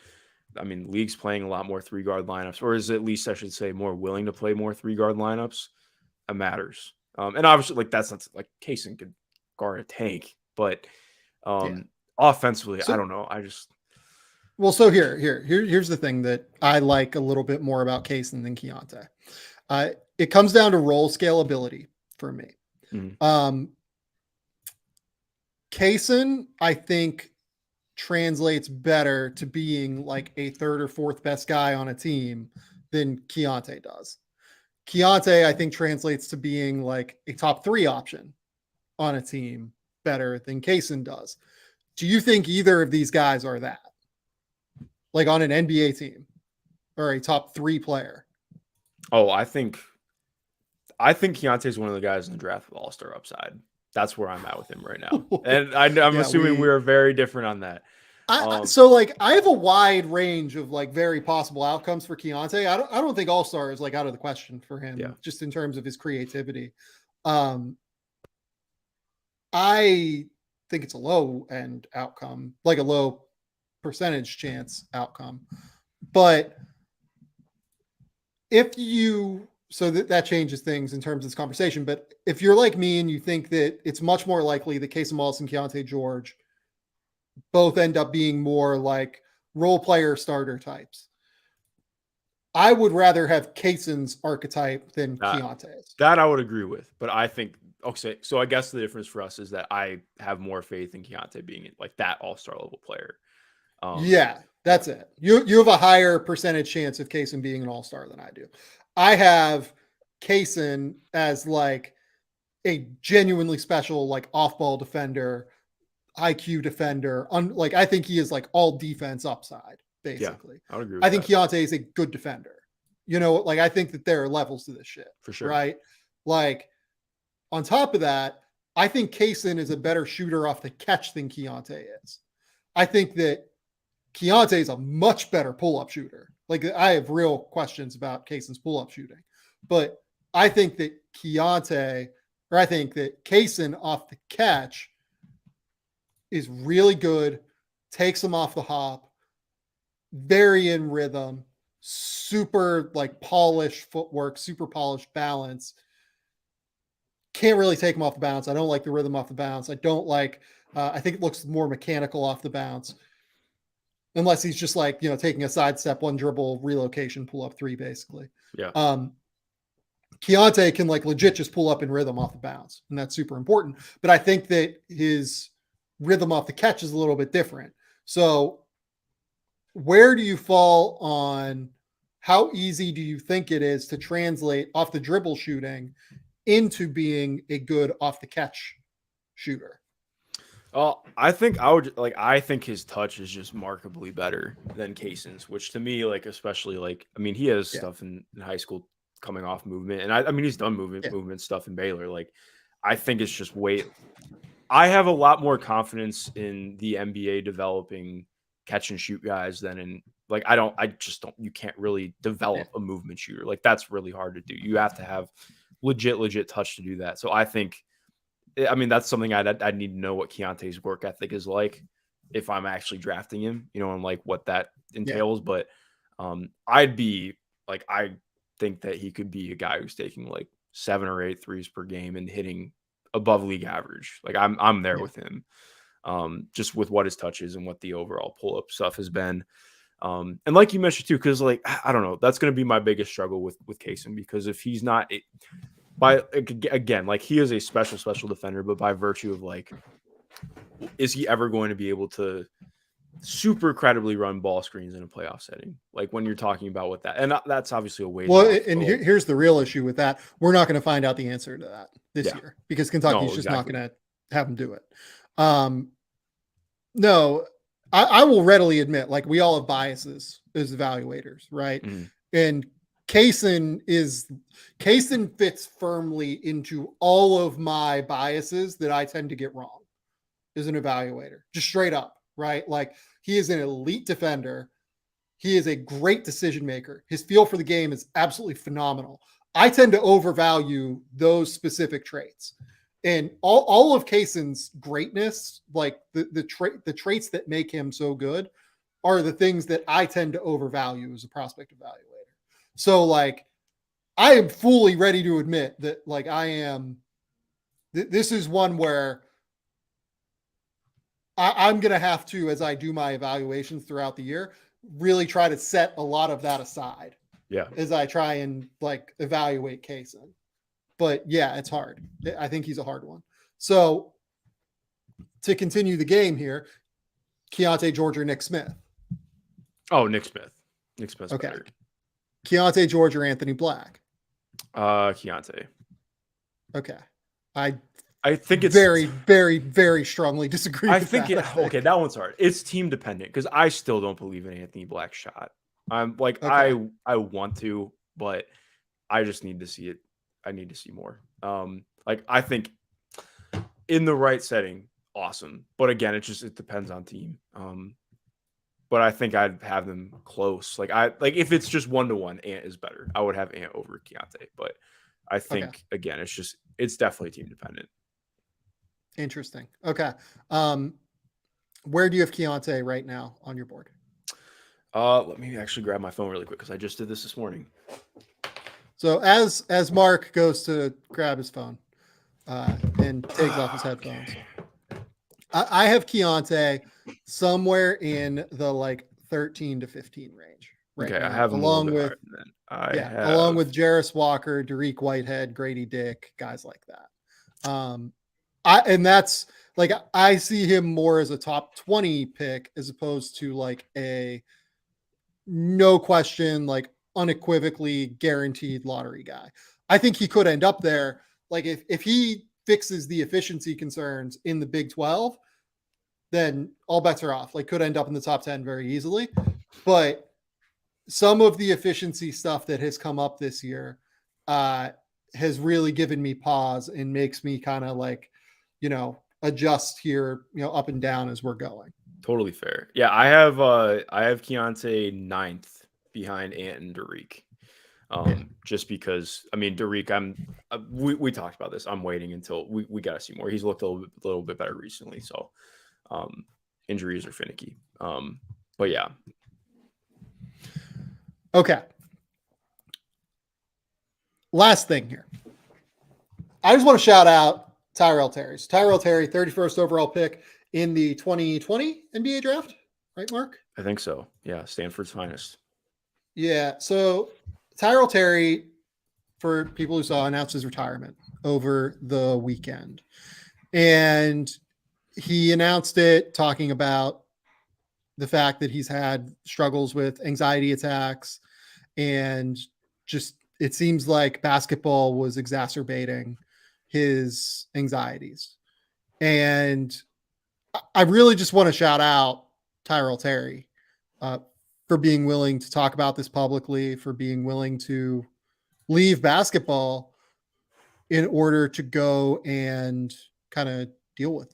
leagues playing a lot more 3-guard lineups, or is at least I should say more willing to play more 3-guard lineups. It matters. And obviously that's not Cason could guard a tank, but offensively, I don't know. So here's the thing that I like a little bit more about Cason than Keyonte. It comes down to role scalability for me. Mm-hmm. Cason, I think, translates better to being a third or fourth best guy on a team than Keyonte does. Keyonte, I think, translates to being a top 3 option on a team better than Cason does. Do you think either of these guys are that? On an NBA team or a top 3 player? Oh, I think Keyonte is one of the guys in the draft with all-star upside. That's where I'm at with him right now. And I'm assuming we're very different on that. I have a wide range of very possible outcomes for Keyonte. I don't think all-star is out of the question for him, just in terms of his creativity. I think it's a low end outcome, like a low percentage chance outcome. But if you, so that changes things in terms of this conversation. But if you're like me and you think that it's much more likely that Casey Wallace and Keyonte George both end up being more like role player starter types, I would rather have Kayson's archetype than Keyonte's. That I would agree with. But I think, okay, so I guess the difference for us is that I have more faith in Keyonte being like that all-star level player. Yeah, that's it. You have a higher percentage chance of Kayson being an all-star than I do. I have Kayson as like a genuinely special, like off-ball defender, IQ defender. Like I think he is like all defense upside, basically. Yeah, I would agree with I think that. Keyonte is a good defender. You know, like I think that there are levels to this shit. For sure. Right? Like on top of that, I think Kayson is a better shooter off the catch than Keyonte is. I think that Keyonte is a much better pull-up shooter. Like I have real questions about Kayson's pull-up shooting, but I think that Keyonte, or I think that Kayson off the catch is really good, takes him off the hop, very in rhythm, super like polished footwork, super polished balance. Can't really take him off the bounce. I don't like the rhythm off the bounce. I don't like, I think it looks more mechanical off the bounce. Unless he's just like, you know, taking a sidestep, one dribble, relocation, pull up three, basically. Yeah. Keyonte can like legit just pull up in rhythm off the bounce, and that's super important. But I think that his rhythm off the catch is a little bit different. So where do you fall on how easy do you think it is to translate off the dribble shooting into being a good off the catch shooter? I think I think his touch is just markedly better than Kayson's, which to me, like, especially like, I mean, he has stuff in high school coming off movement. And I mean, he's done movement stuff in Baylor. Like, I think it's just I have a lot more confidence in the NBA developing catch and shoot guys than in like, you can't really develop a movement shooter. Like, that's really hard to do. You have to have legit touch to do that. So I think, I mean, that's something I'd need to know what Keyonte's work ethic is like if I'm actually drafting him, you know, and like what that entails. But I'd be like, I think that he could be a guy who's taking like 7 or 8 threes per game and hitting above league average. Like I'm there with him, just with what his touch is and what the overall pull up stuff has been. And like you mentioned too, because like, I don't know, that's going to be my biggest struggle with Kayson, because if he's not again, like he is a special defender, but by virtue of like, is he ever going to be able to super credibly run ball screens in a playoff setting? Like when you're talking about what that, and that's obviously a way. Well, and here's the real issue with that. We're not going to find out the answer to that this year because Kentucky's just not going to have him do it. No, I will readily admit, like we all have biases as evaluators, right? Mm-hmm. And Kayson fits firmly into all of my biases that I tend to get wrong as an evaluator, just straight up, right? Like he is an elite defender. He is a great decision maker. His feel for the game is absolutely phenomenal. I tend to overvalue those specific traits. And all of Kayson's greatness, like the traits that make him so good, are the things that I tend to overvalue as a prospect evaluator. So like, I am fully ready to admit that like this is one where I'm going to have to, as I do my evaluations throughout the year, really try to set a lot of that aside. Yeah. As I try and like evaluate Kayson. But yeah, it's hard. I think he's a hard one. So to continue the game here, Keyonte George or Nick Smith? Oh, Nick Smith. Nick Smith's okay. better. Keyonte George or Anthony Black? Keyonte. Okay. I think it's very strongly disagree. I think okay, that one's hard. It's team dependent because I still don't believe in Anthony Black's shot. I'm like, okay. I want to, but I just need to see it. I need to see more. Like I think in the right setting, awesome. But again, it depends on team. But I think I'd have them close. Like if it's just 1-to-1, Ant is better. I would have Ant over Keyonte. But I think again, it's definitely team dependent. Interesting. Okay. Where do you have Keyonte right now on your board? Let me actually grab my phone really quick because I just did this morning. So as Mark goes to grab his phone and takes off his headphones, I have Keyonte somewhere in the like 13 to 15 range right Okay, I now, have him a little bit higher than that. along with Jarris Walker, Dariq Whitehead, Grady Dick, guys like that. And that's like I see him more as a top 20 pick as opposed to like a no question, like unequivocally guaranteed lottery guy. I think he could end up there. Like if he fixes the efficiency concerns in the Big 12, then all bets are off. Like could end up in the top 10 very easily. But some of the efficiency stuff that has come up this year has really given me pause and makes me kind of like, adjust here, up and down as we're going. Totally fair. Yeah, I have Keyonte ninth behind Ant and Dariq. Just because I mean Dariq, we talked about this. I'm waiting until we got to see more. He's looked a little bit better recently, so injuries are finicky. But yeah. Okay. Last thing here. I just want to shout out Tyrell Terry. Tyrell Terry, 31st overall pick in the 2020 NBA draft, right, Mark? I think so. Yeah, Stanford's finest. Yeah. So Tyrell Terry, for people who saw, announced his retirement over the weekend. And he announced it talking about the fact that he's had struggles with anxiety attacks and just it seems like basketball was exacerbating his anxieties. And I really just want to shout out Tyrell Terry for being willing to talk about this publicly, for being willing to leave basketball in order to go and kind of deal with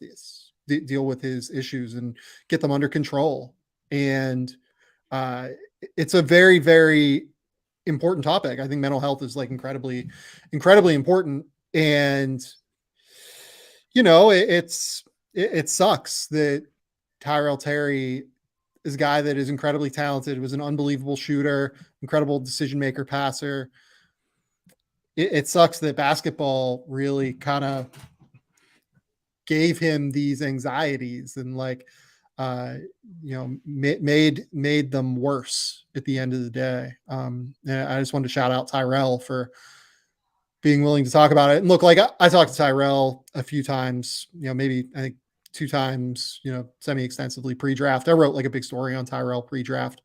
his issues and get them under control. And it's a very, very important topic. I think mental health is like incredibly, incredibly important. And, it sucks that Tyrell Terry is a guy that is incredibly talented, was an unbelievable shooter, incredible decision maker, passer. It sucks that basketball really kind of gave him these anxieties and like, made them worse at the end of the day. And I just wanted to shout out Tyrell for being willing to talk about it. And look, like I talked to Tyrell a few times, maybe I think 2 times, semi-extensively pre-draft. I wrote like a big story on Tyrell pre-draft.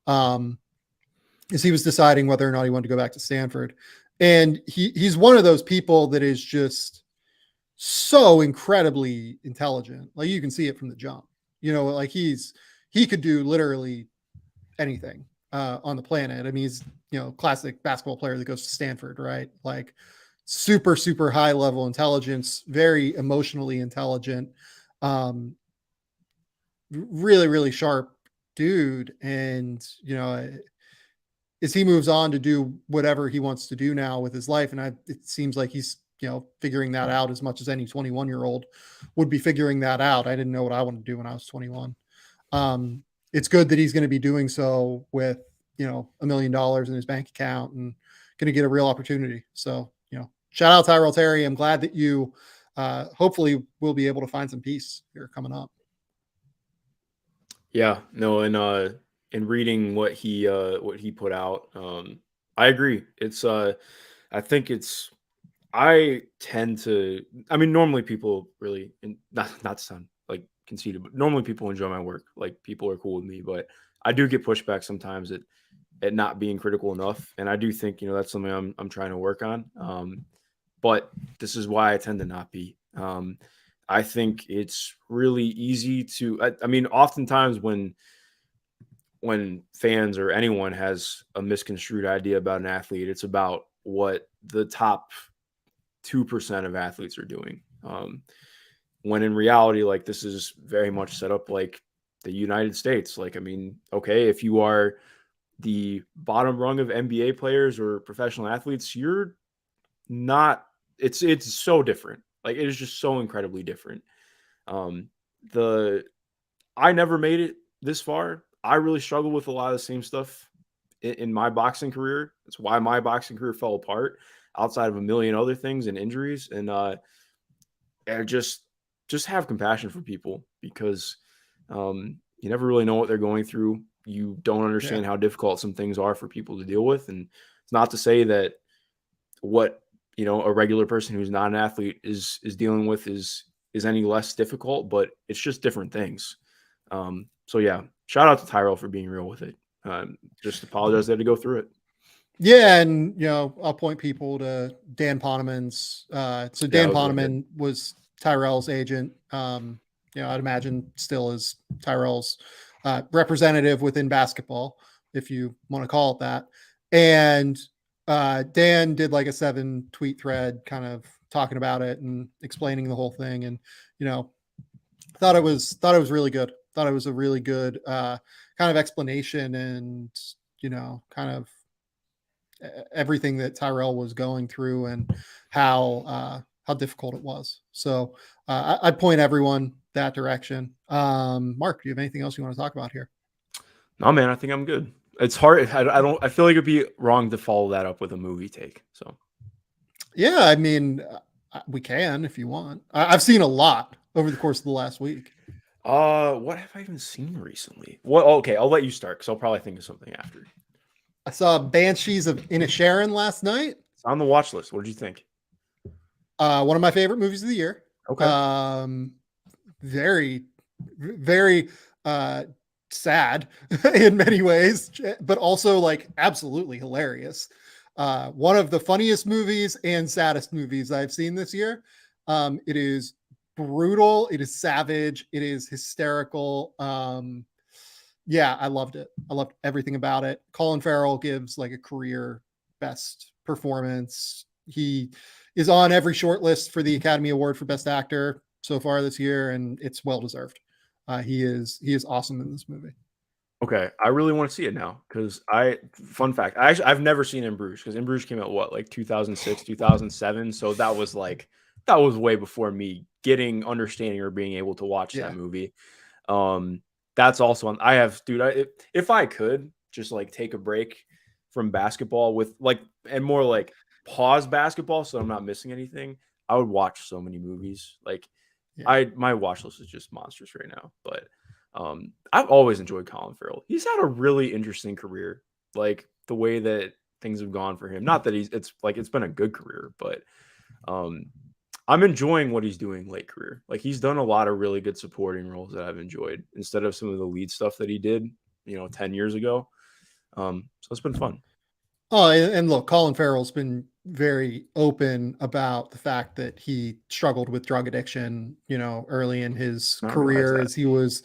As he was deciding whether or not he wanted to go back to Stanford. And he's one of those people that is just so incredibly intelligent. Like you can see it from the jump, like he could do literally anything on the planet. I mean, he's, classic basketball player that goes to Stanford, right? Like super, super high level intelligence, very emotionally intelligent, really, really sharp dude. And, as he moves on to do whatever he wants to do now with his life. And it seems like he's, figuring that out as much as any 21-year-old would be figuring that out. I didn't know what I wanted to do when I was 21. It's good that he's going to be doing so with, $1 million in his bank account and going to get a real opportunity. So, shout out Tyrell Terry. I'm glad that you hopefully will be able to find some peace here coming up. Yeah, no, and in reading what he put out, I agree. It's I think it's I tend to I mean normally people really and not to sound like conceited, but normally people enjoy my work. Like people are cool with me, but I do get pushback sometimes at not being critical enough. And I do think, that's something I'm trying to work on. But this is why I tend to not be. I think it's really easy to I mean, oftentimes when fans or anyone has a misconstrued idea about an athlete, it's about what the top 2% of athletes are doing. When in reality, like this is very much set up like the United States. Like, I mean, okay, if you are the bottom rung of NBA players or professional athletes, you're not, it's so different. Like it is just so incredibly different. The I never made it this far. I really struggled with a lot of the same stuff in my boxing career. That's why my boxing career fell apart outside of a million other things and injuries. And just have compassion for people because you never really know what they're going through. You don't Yeah. understand how difficult some things are for people to deal with. And it's not to say that what a regular person who's not an athlete is dealing with is any less difficult, but it's just different things. So yeah, shout out to Tyrell for being real with it. Just apologize they had to go through it. Yeah, and I'll point people to Dan Poneman's. So Yeah, that Dan was really good. Poneman was Tyrell's agent. I'd imagine still is Tyrell's representative within basketball, if you want to call it that. And Dan did like a 7-tweet thread, kind of talking about it and explaining the whole thing. And thought it was really good. Thought it was a really good kind of explanation and kind of everything that Tyrell was going through and how difficult it was. So I'd point everyone that direction. Mark, do you have anything else you want to talk about here? No, man, I think I'm good. It's hard. I don't. I feel like it'd be wrong to follow that up with a movie take. So Yeah, I mean, we can if you want. I've seen a lot over the course of the last week. what have I even seen recently? Well, okay, I'll let you start because I'll probably think of something after. I saw Banshees of Inisherin last night. It's on the watch list. What did you think? One of my favorite movies of the year. Okay. Very, very sad in many ways, but also like absolutely hilarious. One of the funniest movies and saddest movies I've seen this year. It is brutal. It is savage. It is hysterical. Yeah, I loved it. I loved everything about it. Colin Farrell gives like a career best performance. He is on every short list for the Academy Award for Best Actor so far this year, and it's well deserved. He is awesome in this movie. Okay, I really want to see it now because fun fact, I've never seen In Bruges because In Bruges came out what, like 2006, 2007. So that was way before me getting understanding or being able to watch Yeah. that movie. That's also on. I have, dude. If I could just like take a break from basketball with like and more like pause basketball so I'm not missing anything, I would watch so many movies. Like my watch list is just monstrous right now. But I've always enjoyed Colin Farrell. He's had a really interesting career. Like the way that things have gone for him. Not that it's been a good career, but I'm enjoying what he's doing late career. Like he's done a lot of really good supporting roles that I've enjoyed instead of some of the lead stuff that he did, 10 years ago. So it's been fun. Oh, and look, Colin Farrell's been very open about the fact that he struggled with drug addiction, early in his I realize career that. as he was,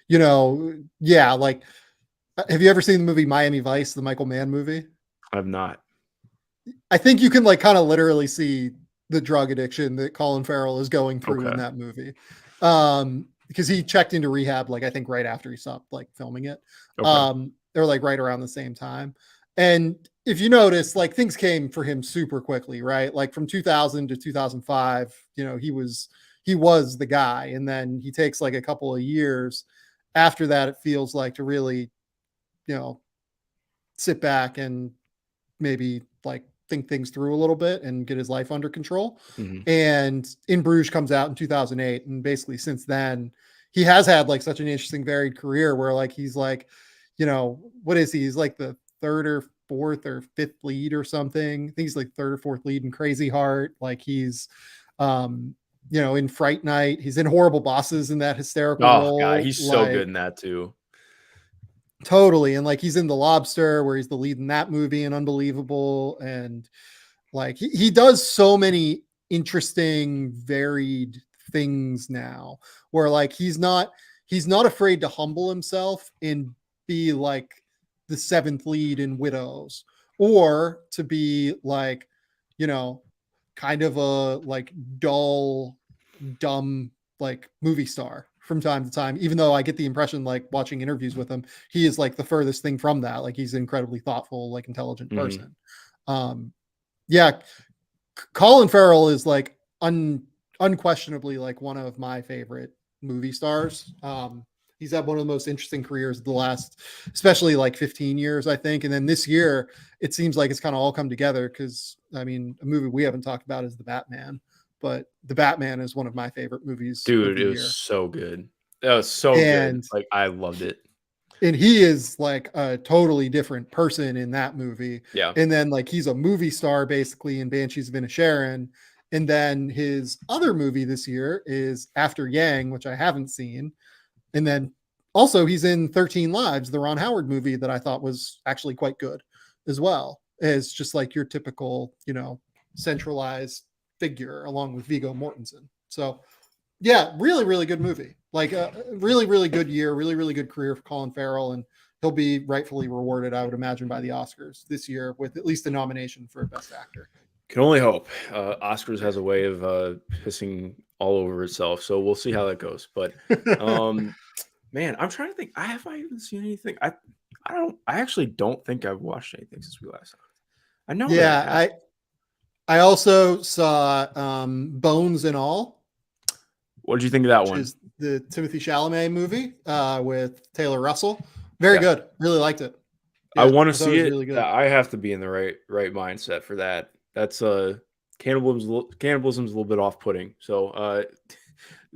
yeah, like, have you ever seen the movie Miami Vice, the Michael Mann movie? I've not. I think you can like kind of literally see the drug addiction that Colin Farrell is going through in Okay. that movie. Because he checked into rehab, like I think right after he stopped like filming it. Okay. They're like right around the same time. And if you notice, like things came for him super quickly, right? Like from 2000 to 2005, he was the guy. And then he takes like a couple of years after that, it feels like, to really, sit back and maybe like think things through a little bit and get his life under control. Mm-hmm. And In Bruges comes out in 2008. And basically since then, he has had like such an interesting varied career where like, he's like, what is he? He's like the third or fourth or fifth lead or something. I think he's like third or fourth lead in Crazy Heart. Like he's, in Fright Night, he's in Horrible Bosses in that hysterical Oh role. God, he's so good in that too. Totally. And like he's in The Lobster where he's the lead in that movie and Unbelievable. And like he does so many interesting, varied things now where like he's not afraid to humble himself and be like the seventh lead in Widows, or to be like, kind of a like dull, dumb like movie star from time to time, even though I get the impression, like watching interviews with him, he is like the furthest thing from that. Like he's an incredibly thoughtful, like intelligent person. Yeah, Colin Farrell is like unquestionably like one of my favorite movie stars. He's had one of the most interesting careers of the last, especially like 15 years, I think. And then this year, it seems like it's kind of all come together because, I mean, a movie we haven't talked about is The Batman, but The Batman is one of my favorite movies of Dude, the it was year. so good. That was so good. And Like, I loved it. he is like a totally different person in that movie. Yeah. And then like he's a movie star basically in Banshees of Inisherin. And then his other movie this year is After Yang, which I haven't seen. And then also he's in 13 Lives, the Ron Howard movie that I thought was actually quite good as well. As just like your typical, you know, centralized figure along with Viggo Mortensen. So yeah, really, really good movie. Like a really, really good year, really, really good career for Colin Farrell. And he'll be rightfully rewarded, I would imagine, by the Oscars this year with at least a nomination for Best Actor. Can only hope. Oscars has a way of pissing all over itself, so we'll see how that goes. But man, I'm trying to think. Have I even seen anything? I actually don't think I've watched anything since we last talked. I know that I have. I also saw Bones and All. What did you think of that which one? is the Timothy Chalamet movie with Taylor Russell. Very good. Really liked it. Yeah, I want to see it. Really good. I have to be in the right mindset for that. That's cannibalism's a little bit off-putting. So I'm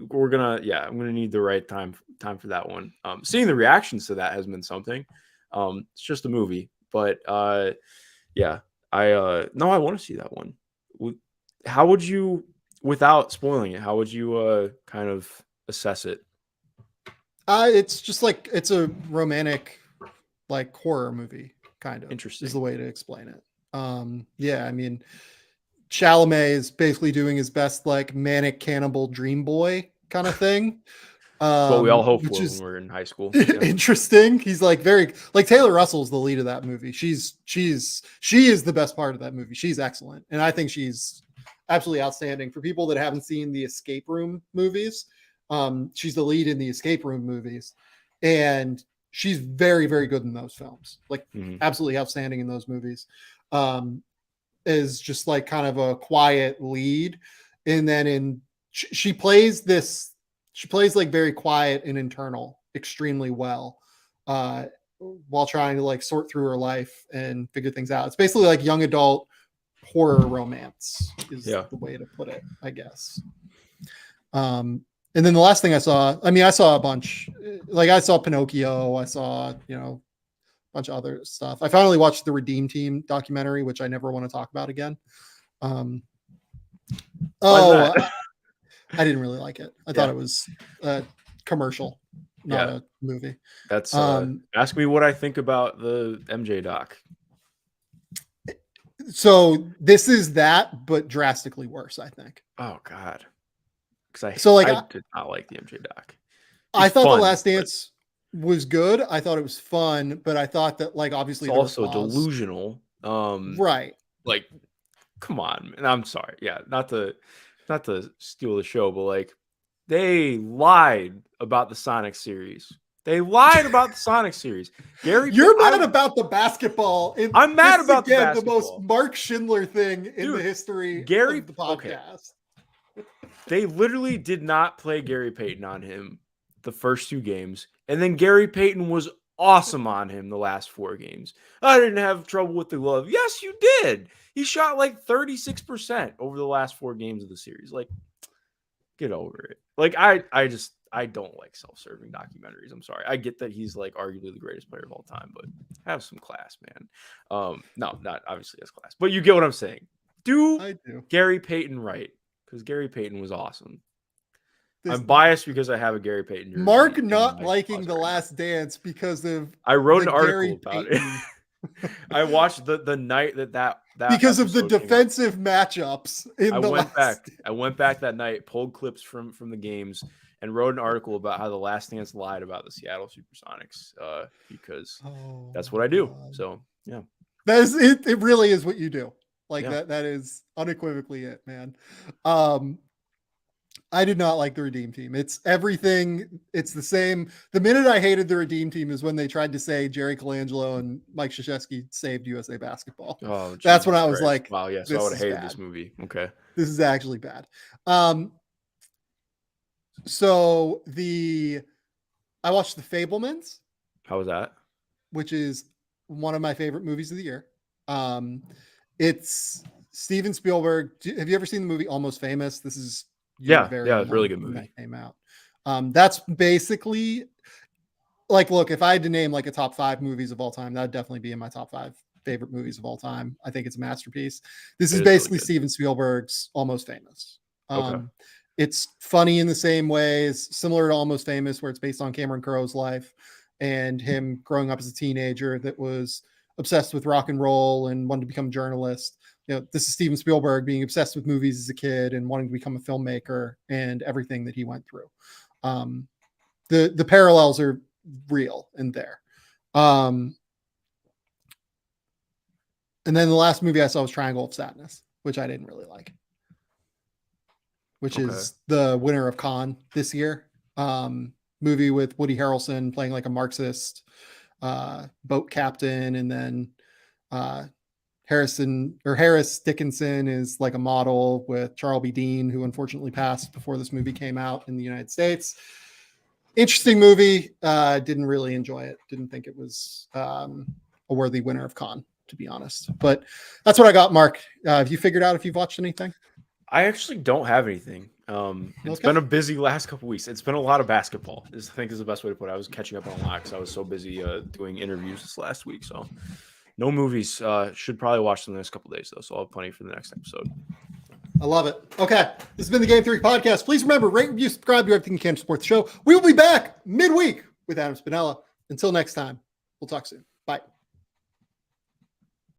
gonna need the right time for that one. Seeing the reactions to that has been something. It's just a movie, but I want to see that one. How would you, without spoiling it, how would you kind of assess it? It's just like it's a romantic like horror movie kind of. Interesting is the way to explain it. I mean, Chalamet is basically doing his best like manic cannibal dream boy kind of thing. What we all hope for when we're in high school. Yeah. Interesting. He's like very like Taylor Russell's the lead of that movie. She is the best part of that movie. She's excellent, and I think she's absolutely outstanding. For people that haven't seen the Escape Room movies, she's the lead in the Escape Room movies, and she's very, very good in those films. Like absolutely outstanding in those movies. Is just like kind of a quiet lead, and then she plays like very quiet and internal extremely well, while trying to like sort through her life and figure things out. It's basically like young adult horror romance is the way to put it, I guess. And then the last thing I saw a bunch. Like I saw Pinocchio. I saw, a bunch of other stuff. I finally watched the Redeem Team documentary, which I never want to talk about again. I didn't really like it. I thought it was a commercial, not a movie. That's ask me what I think about the MJ doc. So this is that, but drastically worse, I think. Oh God. Because I did not like the MJ doc. I thought The Last Dance was good. I thought it was fun, but I thought that like obviously it's also delusional. Right. Like, come on, and I'm sorry. Yeah, not to steal the show, but like they lied about the Sonic series. You're mad about the basketball. I'm mad about the basketball. The most Mark Schindler thing in the history of the podcast. Okay. They literally did not play Gary Payton on him the first 2 games, and then Gary Payton was awesome on him the last 4 games. I didn't have trouble with the glove. Yes, you did. He shot like 36% over the last 4 games of the series. Like, get over it. Like, I don't like self-serving documentaries. I'm sorry. I get that he's like arguably the greatest player of all time, but have some class, man. No, not obviously has class, but you get what I'm saying. I do. Gary Payton right, because Gary Payton was awesome. I'm biased because I have a Gary Payton jersey. Mark not liking The Last Dance because of I wrote an article about it. I watched the night that because of the defensive matchups in I went back that night, pulled clips from the games, and wrote an article about how The Last Dance lied about the Seattle Supersonics because that's what I do. God. So yeah, that is it. It really is what you do. Like that is unequivocally it, man. I did not like the Redeem Team. It's everything. It's the same. The minute I hated the Redeem Team is when they tried to say Jerry Colangelo and Mike Krzyzewski saved USA basketball. Oh, that's when I was like, wow, yes, I would have hated this movie. Okay. This is actually bad. So I watched The Fabelmans, How was that? which is one of my favorite movies of the year. It's Steven Spielberg. Have you ever seen the movie Almost Famous? This is you were very it's a really young good when movie. that came out. That's basically like, look, if I had to name like a top 5 movies of all time, that would definitely be in my top 5 favorite movies of all time. I think it's a masterpiece. This is basically really Steven Spielberg's Almost Famous. Okay. It's funny in the same ways, similar to Almost Famous, where it's based on Cameron Crowe's life and him growing up as a teenager that was obsessed with rock and roll and wanted to become a journalist. This is Steven Spielberg being obsessed with movies as a kid and wanting to become a filmmaker and everything that he went through. The parallels are real in there. And then the last movie I saw was Triangle of Sadness, which I didn't really like, which is the winner of Cannes this year. Movie with Woody Harrelson playing like a Marxist boat captain, and then Harris Dickinson is like a model with Charles B. Dean, who unfortunately passed before this movie came out in the United States. Interesting movie. Didn't really enjoy it. Didn't think it was a worthy winner of Cannes, to be honest. But that's what I got, Mark. Have you figured out if you've watched anything? I actually don't have anything. It's been a busy last couple weeks. It's been a lot of basketball. I think is the best way to put it. I was catching up on a lot because I was so busy doing interviews this last week. So no movies. Should probably watch them the next couple days though. So I'll have plenty for the next episode. I love it. Okay. This has been the Game Theory Podcast. Please remember, rate, review, subscribe, do everything you can to support the show. We will be back midweek with Adam Spinella. Until next time, we'll talk soon. Bye.